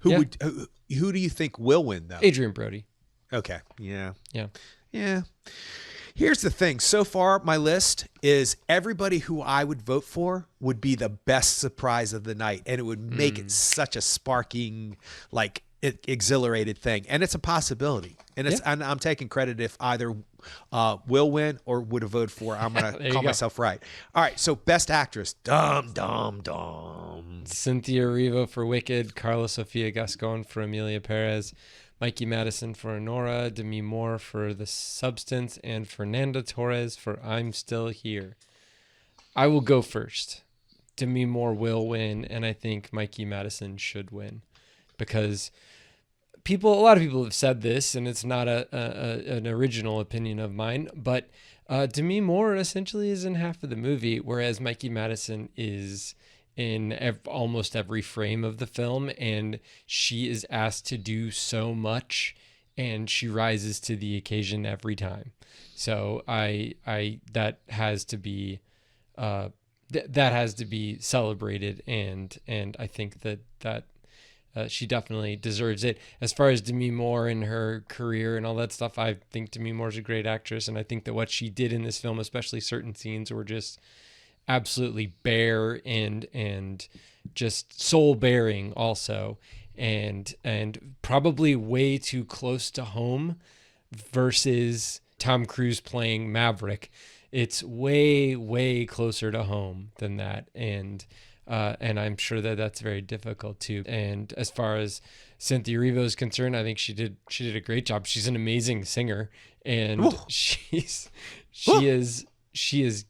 Speaker 1: Who do you think will win though?
Speaker 2: Adrian Brody.
Speaker 1: Okay. Yeah.
Speaker 2: Yeah.
Speaker 1: Here's the thing. So far, my list is everybody who I would vote for would be the best surprise of the night. And it would make it such a sparking, like, exhilarated thing. And it's a possibility. And and I'm taking credit if either will win or would have voted for. I'm going to call myself right. All right. So best actress. Dum.
Speaker 2: Cynthia Erivo for Wicked. Carla Sofia Gascon for Emilia Perez. Mikey Madison for Anora, Demi Moore for The Substance, and Fernanda Torres for I'm Still Here. I will go first. Demi Moore will win, and I think Mikey Madison should win because a lot of people have said this, and it's not an original opinion of mine, but Demi Moore essentially is in half of the movie, whereas Mikey Madison is in almost every frame of the film, and she is asked to do so much, and she rises to the occasion every time. So that has to be celebrated, and I think that she definitely deserves it. As far as Demi Moore and her career and all that stuff, I think Demi Moore's a great actress, and I think that what she did in this film, especially certain scenes, were just absolutely bare and just soul bearing also, and probably way too close to home versus Tom Cruise playing Maverick. it's way, way closer to home than that. And I'm sure that that's very difficult too. And as far as Cynthia Erivo is concerned, I think she did a great job. She's an amazing singer, and
Speaker 1: Ooh.
Speaker 2: she is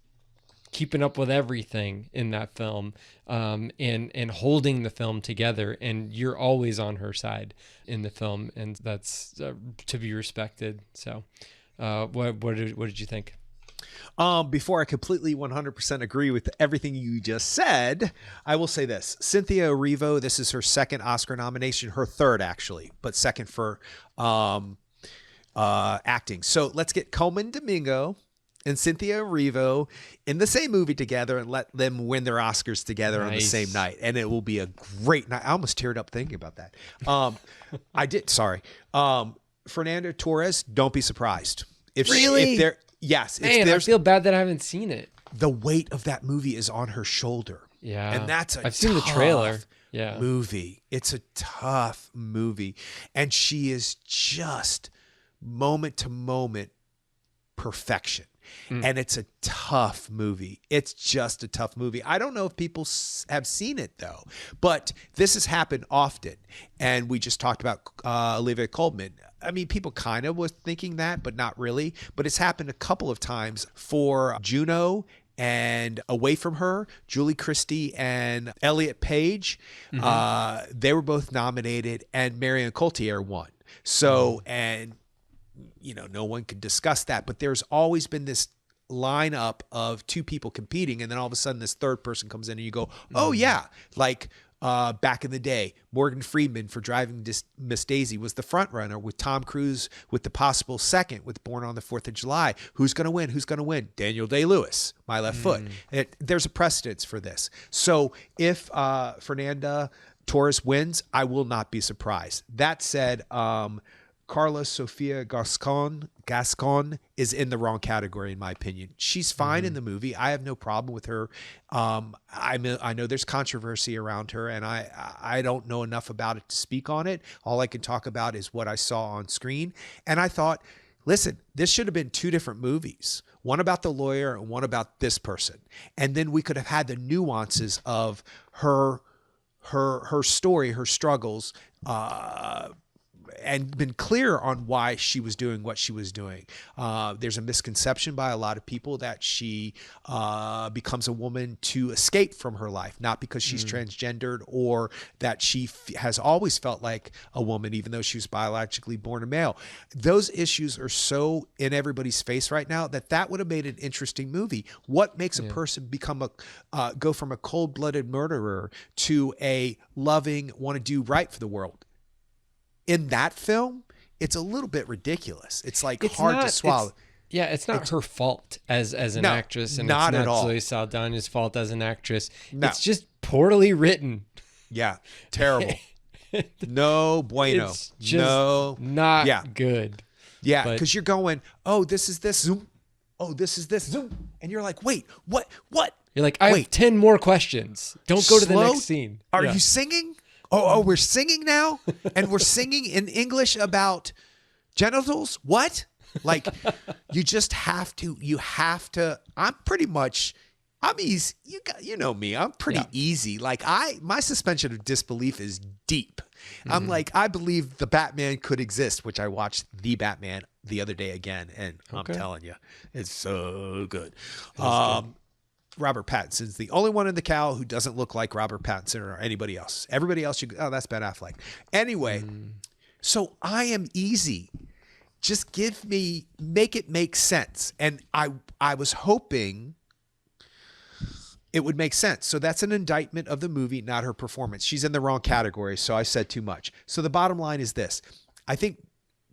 Speaker 2: keeping up with everything in that film, and holding the film together. And you're always on her side in the film, and that's to be respected. So, what did you think?
Speaker 1: Before I completely 100% agree with everything you just said, I will say this. Cynthia Erivo, this is her second Oscar nomination, her third actually, but second for acting. So let's get Coleman Domingo and Cynthia Erivo in the same movie together and let them win their Oscars together on the same night. And it will be a great night. I almost teared up thinking about that. Fernando Torres, don't be surprised. Yes.
Speaker 2: Man, I feel bad that I haven't seen it.
Speaker 1: The weight of that movie is on her shoulder.
Speaker 2: Yeah.
Speaker 1: And that's
Speaker 2: I've seen the trailer. Yeah.
Speaker 1: Movie. It's a tough movie. And she is just moment to moment perfection. And it's a tough movie. It's just a tough movie. I don't know if people have seen it though, but this has happened often. And we just talked about Olivia Colman. I mean, people kind of was thinking that, but not really. But it's happened a couple of times for Juno and Away From Her, Julie Christie and Elliot Page. They were both nominated, and Marion Cotillard won. So, and no one could discuss that, but there's always been this lineup of two people competing, and then all of a sudden this third person comes in and you go, oh yeah, like back in the day, Morgan Freeman for Driving Miss Daisy was the front runner, with Tom Cruise with the possible second with Born on the 4th of July. Who's going to win? Daniel Day-Lewis, My Left Foot. There's a precedence for this. So if Fernanda Torres wins, I will not be surprised. That said, Carla Sofia Gascon is in the wrong category, in my opinion. She's fine in the movie. I have no problem with her. I know there's controversy around her, and I don't know enough about it to speak on it. All I can talk about is what I saw on screen. And I thought, listen, this should have been two different movies. One about the lawyer and one about this person. And then we could have had the nuances of her story, her struggles, and been clear on why she was doing what she was doing. There's a misconception by a lot of people that she becomes a woman to escape from her life, not because she's transgendered, or that she has always felt like a woman, even though she was biologically born a male. Those issues are so in everybody's face right now that would have made an interesting movie. What makes a person become go from a cold-blooded murderer to a loving, want to do right for the world? In that film, it's a little bit ridiculous. It's hard to swallow.
Speaker 2: It's not her fault as an actress, and
Speaker 1: not
Speaker 2: it's
Speaker 1: at
Speaker 2: not
Speaker 1: all.
Speaker 2: Zoe Saldana's fault as an actress.
Speaker 1: No.
Speaker 2: It's just poorly written.
Speaker 1: Yeah, terrible. No bueno.
Speaker 2: It's just not good.
Speaker 1: Yeah, because you're going, oh, this is this, zoom. Oh, this is this, zoom. And you're like, wait, what?
Speaker 2: You're like, I have 10 more questions. Don't go to the next scene.
Speaker 1: Are you singing? Oh, we're singing now? And we're singing in English about genitals? What? Like, you have to, I'm easy. You know me, I'm pretty easy. Like my suspension of disbelief is deep. I'm like, I believe the Batman could exist, which I watched The Batman the other day again. And I'm telling you, it's so good. Robert Pattinson's the only one in the cow who doesn't look like Robert Pattinson or anybody else. Everybody else, that's Ben Affleck. Anyway, so I am easy. Just make it make sense. And I was hoping it would make sense. So that's an indictment of the movie, not her performance. She's in the wrong category, so I said too much. So the bottom line is this. I think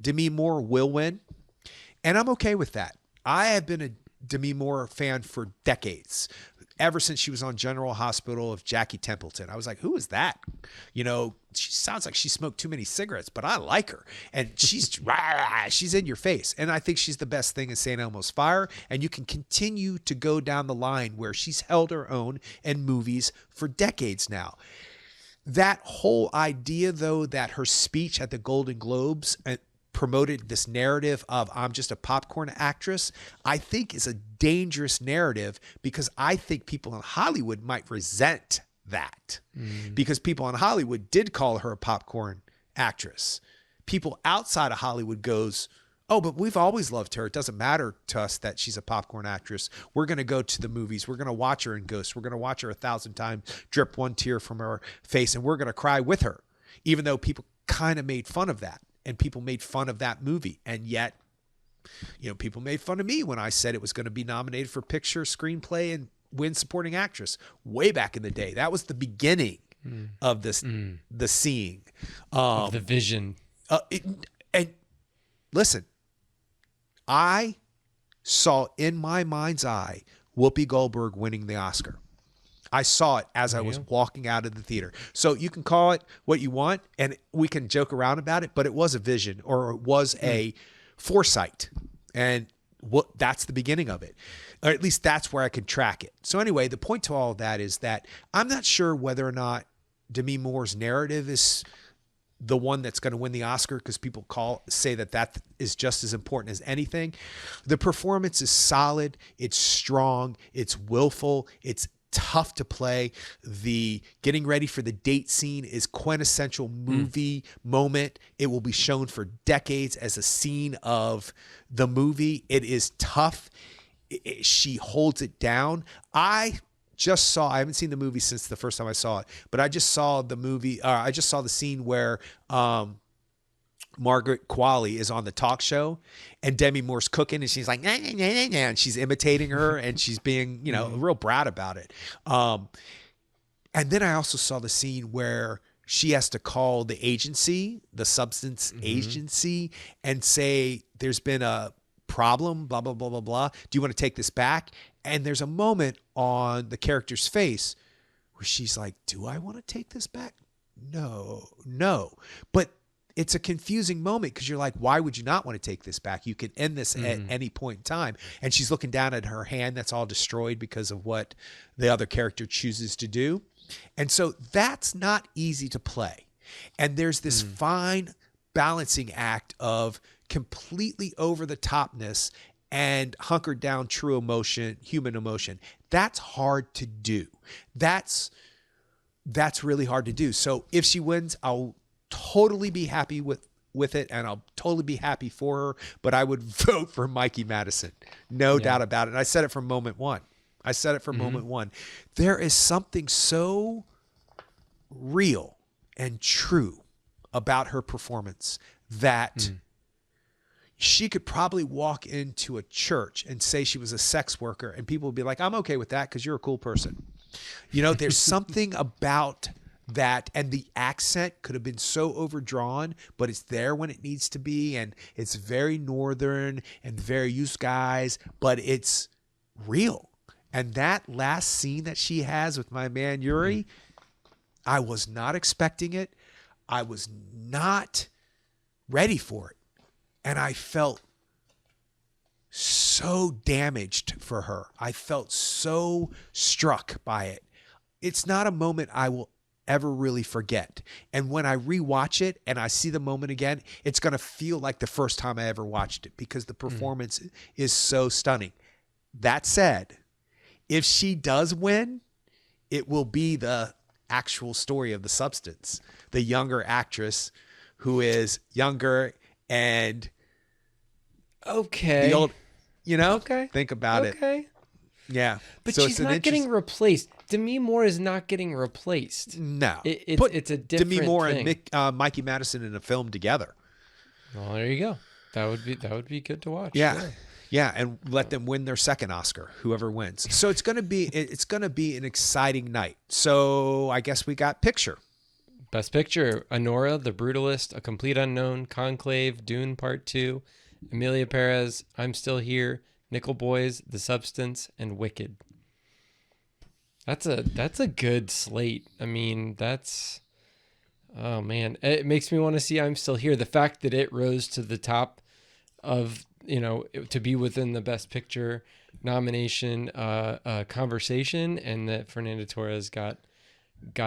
Speaker 1: Demi Moore will win, and I'm okay with that. I have been a Demi Moore fan for decades, ever since she was on General Hospital of Jackie Templeton. I was like, who is that? She sounds like she smoked too many cigarettes, but I like her. And she's in your face. And I think she's the best thing in St. Elmo's Fire. And you can continue to go down the line where she's held her own in movies for decades now. That whole idea, though, that her speech at the Golden Globes promoted this narrative of I'm just a popcorn actress, I think is a dangerous narrative, because I think people in Hollywood might resent that, because people in Hollywood did call her a popcorn actress. People outside of Hollywood goes, oh, but we've always loved her. It doesn't matter to us that she's a popcorn actress. We're going to go to the movies. We're going to watch her in Ghost. We're going to watch her 1,000 times, drip one tear from her face, and we're going to cry with her, even though people kind of made fun of that, and people made fun of that movie. And yet, you know, people made fun of me when I said it was going to be nominated for picture, screenplay, and win supporting actress way back in the day. That was the beginning of this, the seeing.
Speaker 2: Of the vision.
Speaker 1: And listen, I saw in my mind's eye Whoopi Goldberg winning the Oscar. I saw it as I was walking out of the theater. So you can call it what you want, and we can joke around about it, but it was a vision, or it was a foresight. And that's the beginning of it. Or at least that's where I could track it. So anyway, the point to all of that is that I'm not sure whether or not Demi Moore's narrative is the one that's going to win the Oscar, because people say that is just as important as anything. The performance is solid. It's strong. It's willful. It's tough to play. The getting ready for the date scene is quintessential movie moment. It will be shown for decades as a scene of the movie. It is tough. She holds it down. I haven't seen the movie since the first time I saw it, but I just saw the movie. I just saw the scene where Margaret Qualley is on the talk show, and Demi Moore's cooking, and she's like, nah, nah, nah, nah, nah, and she's imitating her, and she's being, you know, a real brat about it. And then I also saw the scene where she has to call the agency, the substance agency, and say, there's been a problem, blah, blah, blah, blah, blah. Do you want to take this back? And there's a moment on the character's face where she's like, do I want to take this back? No. But it's a confusing moment, because you're like, why would you not want to take this back? You can end this at any point in time. And she's looking down at her hand that's all destroyed because of what the other character chooses to do. And so that's not easy to play. And there's this fine balancing act of completely over the topness and hunkered down true emotion, human emotion. That's hard to do. That's really hard to do. So if she wins, I'll totally be happy with it, and I'll totally be happy for her, but I would vote for Mikey Madison. No doubt about it. And I said it from moment one. Moment one. There is something so real and true about her performance that she could probably walk into a church and say she was a sex worker, and people would be like, I'm okay with that because you're a cool person. You know, there's something about that, and the accent could have been so overdrawn, but it's there when it needs to be, and it's very northern and very used guys, but it's real. And that last scene that she has with my man Yuri, I was not expecting it. I was not ready for it. And I felt so damaged for her. I felt so struck by it. It's not a moment I will ever really forget. And when I rewatch it and I see the moment again, it's going to feel like the first time I ever watched it, because the performance is so stunning. That said, if she does win, it will be the actual story of The Substance, the younger actress who is younger and the old, you know, think about it. Yeah.
Speaker 2: But so she's not getting replaced. Demi Moore is not getting replaced.
Speaker 1: No.
Speaker 2: It's a different
Speaker 1: Demi Moore
Speaker 2: thing.
Speaker 1: and Mikey Madison in a film together.
Speaker 2: Well, there you go. That would be good to watch.
Speaker 1: Yeah. Sure. Yeah, and let them win their second Oscar, whoever wins. So it's going to be an exciting night. So I guess we got picture.
Speaker 2: Best Picture: Anora, The Brutalist, A Complete Unknown, Conclave, Dune Part 2, Emilia Perez, I'm Still Here, Nickel Boys, The Substance, and Wicked. That's a good slate. I mean, oh man, it makes me want to see I'm Still Here. The fact that it rose to the top of, you know, to be within the Best Picture nomination conversation, and that Fernando Torres got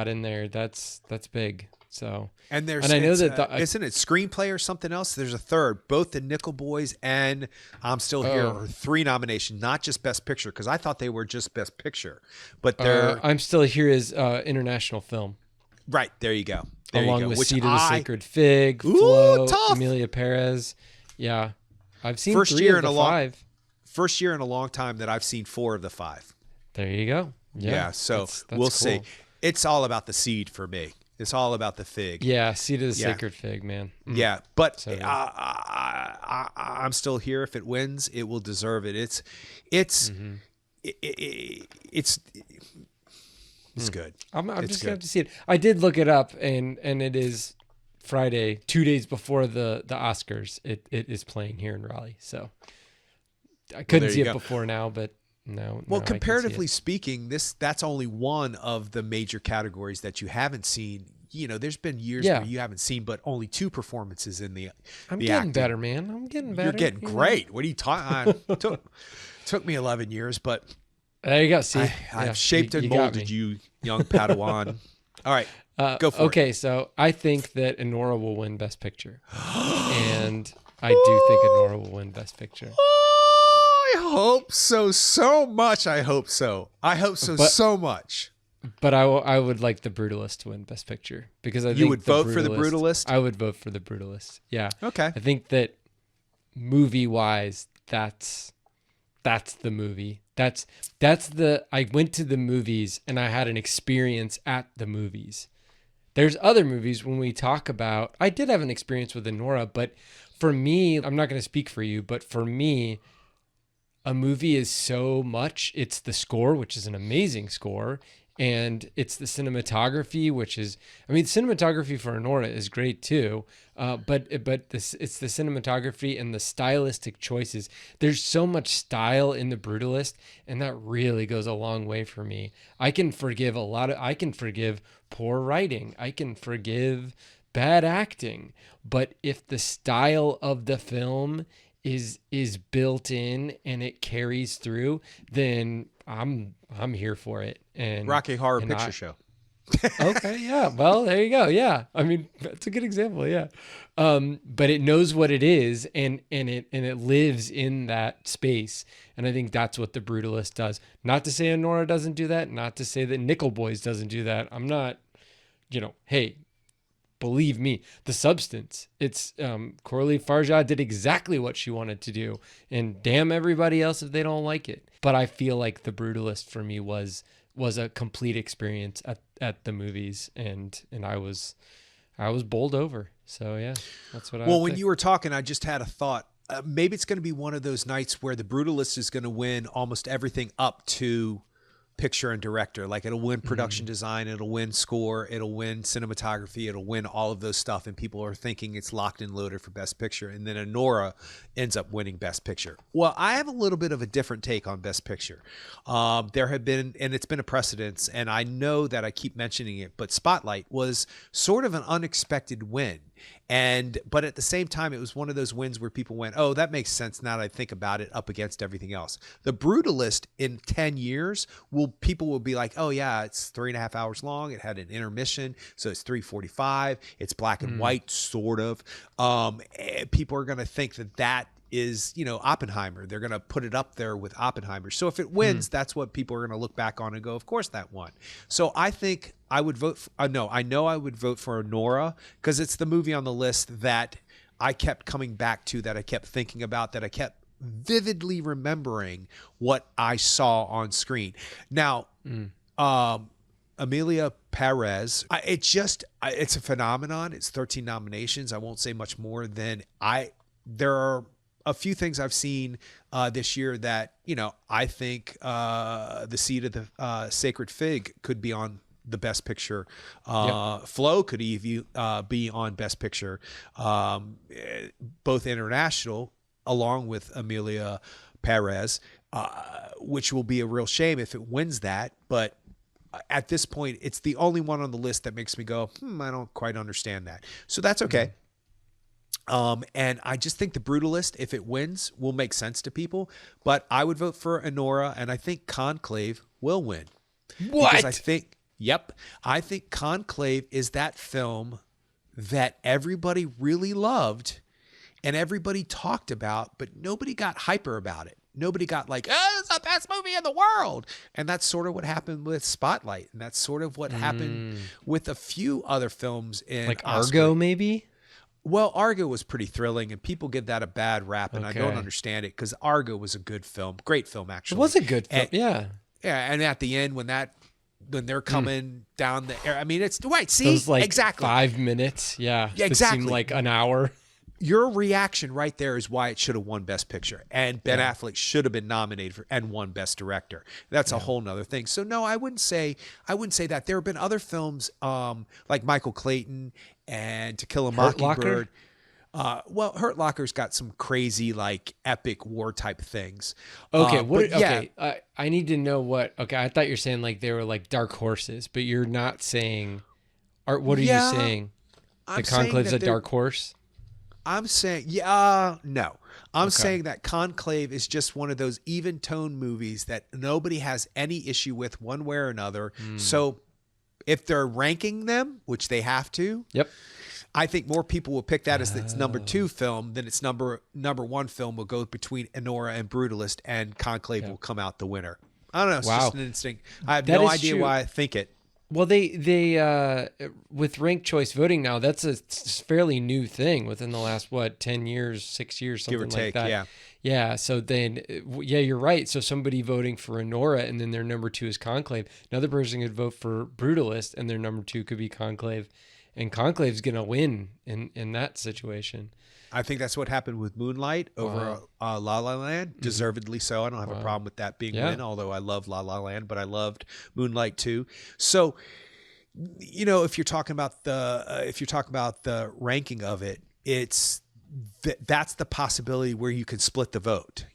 Speaker 2: in there, that's big. So,
Speaker 1: And
Speaker 2: I know that
Speaker 1: isn't it screenplay or something else? There's a third. Both the Nickel Boys and I'm Still Here are 3 nominations, not just Best Picture, because I thought they were just Best Picture. But they're
Speaker 2: I'm Still Here is international film.
Speaker 1: right. There you go.
Speaker 2: Along with Seed of the Sacred Fig, Flow, Emilia Perez. Yeah, I've seen 3 of the 5.
Speaker 1: First year in a long time that I've seen 4 of the 5.
Speaker 2: There you go.
Speaker 1: Yeah, so
Speaker 2: that's
Speaker 1: we'll
Speaker 2: cool.
Speaker 1: see. It's all about the seed for me. It's all about the fig.
Speaker 2: Yeah, Seed of the Sacred Fig, man.
Speaker 1: Yeah, but
Speaker 2: So,
Speaker 1: I'm Still Here. If it wins, it will deserve it. It's good.
Speaker 2: I'm just gonna have to see it. I did look it up, and it is Friday, 2 days before the Oscars. It is playing here in Raleigh, so I couldn't see it before now, but no.
Speaker 1: Well, comparatively speaking, that's only one of the major categories that you haven't seen. You know, there's been years where you haven't seen, but only 2 performances in the.
Speaker 2: I'm getting better, man. I'm getting better.
Speaker 1: You're getting great. What are you talking? Took me 11 years, but
Speaker 2: there you go. See,
Speaker 1: I've shaped and molded you, young Padawan. All right, go for it.
Speaker 2: Okay, so I think that Anora will win Best Picture, and I do think Anora will win Best Picture.
Speaker 1: I hope so much. I hope so so much.
Speaker 2: But I would like The Brutalist to win Best Picture because I think
Speaker 1: you would vote for The Brutalist.
Speaker 2: I would vote for The Brutalist. Yeah.
Speaker 1: Okay.
Speaker 2: I think that movie wise, that's the movie. That's I went to the movies and I had an experience at the movies. There's other movies when we talk about. I did have an experience with Anora, but for me, I'm not going to speak for you, but for me, a movie is so much. It's the score, which is an amazing score, and it's the cinematography, which is, I mean, cinematography for Anora is great too, but it's the cinematography and the stylistic choices. There's so much style in The Brutalist, and that really goes a long way for me. I can forgive poor writing. I can forgive bad acting, but if the style of the film is built in and it carries through, then I'm here for it. And
Speaker 1: Rocky Horror Picture Show.
Speaker 2: Okay, yeah. Well, there you go. Yeah. I mean, that's a good example, yeah. But it knows what it is and it lives in that space. And I think that's what The Brutalist does. Not to say Anora doesn't do that, not to say that Nickel Boys doesn't do that. I'm not, hey, believe me, The Substance. It's Coralie Farjad did exactly what she wanted to do, and damn everybody else if they don't like it. But I feel like The Brutalist for me was a complete experience at the movies, and I was bowled over. So yeah, that's what I.
Speaker 1: Well, when you were talking, I just had a thought. Maybe it's going to be one of those nights where The Brutalist is going to win almost everything up to picture and director. Like it'll win production design, it'll win score, it'll win cinematography, it'll win all of those stuff, and people are thinking it's locked and loaded for Best Picture, and then Anora ends up winning Best Picture. Well, I have a little bit of a different take on Best Picture. There have been, and it's been a precedence, and I know that I keep mentioning it, but Spotlight was sort of an unexpected win. But at the same time, it was one of those wins where people went, oh, that makes sense now that I think about it, up against everything else. The Brutalist in 10 years, people will be like, oh yeah, it's 3.5 hours long. It had an intermission, so it's 3:45. It's black and white, sort of. People are going to think that is, Oppenheimer. They're going to put it up there with Oppenheimer. So if it wins, that's what people are going to look back on and go, of course that won. So I think I would vote for, I know I would vote for Anora because it's the movie on the list that I kept coming back to, that I kept thinking about, that I kept vividly remembering what I saw on screen. Now, Emilia Perez, it's a phenomenon. It's 13 nominations. I won't say much more than there are a few things I've seen this year that, I think the Seed of the Sacred Fig could be on the Best Picture. Flow could even be on Best Picture, both international, along with Emilia Perez, which will be a real shame if it wins that. But at this point, it's the only one on the list that makes me go, I don't quite understand that. So that's okay. And I just think The Brutalist, if it wins, will make sense to people. But I would vote for Anora, and I think Conclave will win.
Speaker 2: What?
Speaker 1: Because I think Conclave is that film that everybody really loved and everybody talked about, but nobody got hyper about it. Nobody got like, oh, it's the best movie in the world. And that's sort of what happened with Spotlight. And that's sort of what happened with a few other films in
Speaker 2: Like
Speaker 1: Oscar.
Speaker 2: Argo, maybe?
Speaker 1: Well, Argo was pretty thrilling, and people give that a bad rap, and I don't
Speaker 2: Okay.
Speaker 1: understand it because Argo was a good film. Great film, actually.
Speaker 2: It was a good film.
Speaker 1: And-
Speaker 2: Yeah.
Speaker 1: Yeah, and at the end, when they're coming down the air, I mean, it's right. See,
Speaker 2: Those like
Speaker 1: exactly.
Speaker 2: 5 minutes. Yeah.
Speaker 1: Yeah,
Speaker 2: That
Speaker 1: exactly.
Speaker 2: seemed like an hour.
Speaker 1: Your reaction right there is why it should have won Best Picture, and Ben Affleck should have been nominated for and won Best Director. That's a whole nother thing. So no, I wouldn't say that. There have been other films like Michael Clayton and To Kill a
Speaker 2: Hurt Locker?
Speaker 1: Mockingbird. Well, Hurt Locker's got some crazy like epic war type things.
Speaker 2: Okay.
Speaker 1: But
Speaker 2: I need to know what. Okay. I thought you were saying like they were like dark horses, but you're not saying. Or what are you saying?
Speaker 1: I'm
Speaker 2: The
Speaker 1: saying
Speaker 2: Conclave's
Speaker 1: that
Speaker 2: a dark horse?
Speaker 1: I'm saying, no. I'm saying that Conclave is just one of those even tone movies that nobody has any issue with one way or another. So if they're ranking them, which they have to,
Speaker 2: Yep.
Speaker 1: I think more people will pick that as its number 2 film than its number 1 film will go between Anora and Brutalist, and Conclave will come out the winner. I don't know. It's just an instinct. I have
Speaker 2: That
Speaker 1: no
Speaker 2: is
Speaker 1: idea
Speaker 2: true.
Speaker 1: why I think it.
Speaker 2: Well, they with ranked choice voting now, that's a fairly new thing within the last 10 years, 6 years, something
Speaker 1: Give or take,
Speaker 2: like that.
Speaker 1: yeah.
Speaker 2: Yeah. So then, you're right. So somebody voting for Anora and then their number 2 is Conclave. Another person could vote for Brutalist and their number 2 could be Conclave, and Conclave's gonna win in that situation.
Speaker 1: I think that's what happened with Moonlight over La La Land. Deservedly so. I don't have a problem with that being win, although I love La La Land, but I loved Moonlight too. So, if you're talking about the ranking of it, it's that's the possibility where you can split the vote.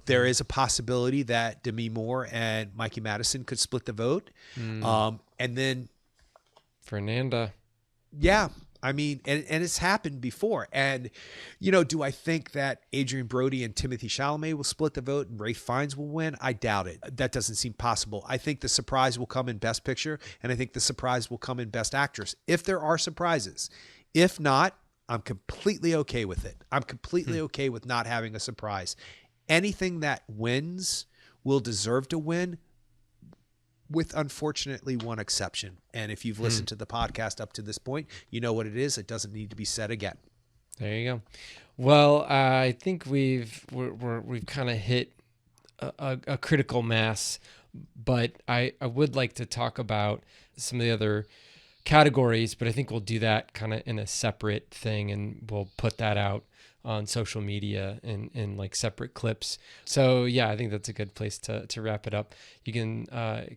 Speaker 1: There is a possibility that Demi Moore and Mikey Madison could split the vote, and then
Speaker 2: Fernanda.
Speaker 1: yeah. I mean, and it's happened before. And, do I think that Adrian Brody and Timothy Chalamet will split the vote and Ralph Fiennes will win? I doubt it. That doesn't seem possible. I think the surprise will come in Best Picture, and I think the surprise will come in Best Actress, if there are surprises. If not, I'm completely okay with it. I'm completely okay with not having a surprise. Anything that wins will deserve to win, with unfortunately one exception. And if you've listened to the podcast up to this point, you know what it is. It doesn't need to be said again.
Speaker 2: There you go. Well, I think we've kind of hit a critical mass, but I would like to talk about some of the other categories, but I think we'll do that kind of in a separate thing, and we'll put that out on social media in like separate clips. So yeah, I think that's a good place to wrap it up. You can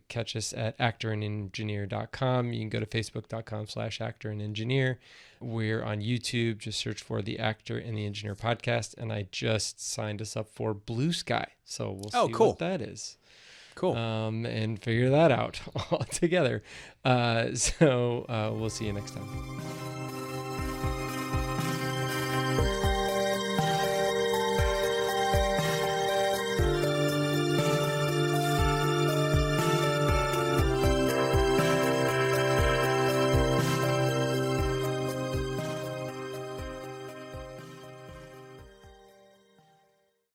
Speaker 2: catch us at actorandengineer.com. You can go to facebook.com/actorandengineer. We're on YouTube. Just search for the Actor and the Engineer podcast. And I just signed us up for Blue Sky. So we'll see what that is.
Speaker 1: Cool.
Speaker 2: And figure that out all together. So we'll see you next time.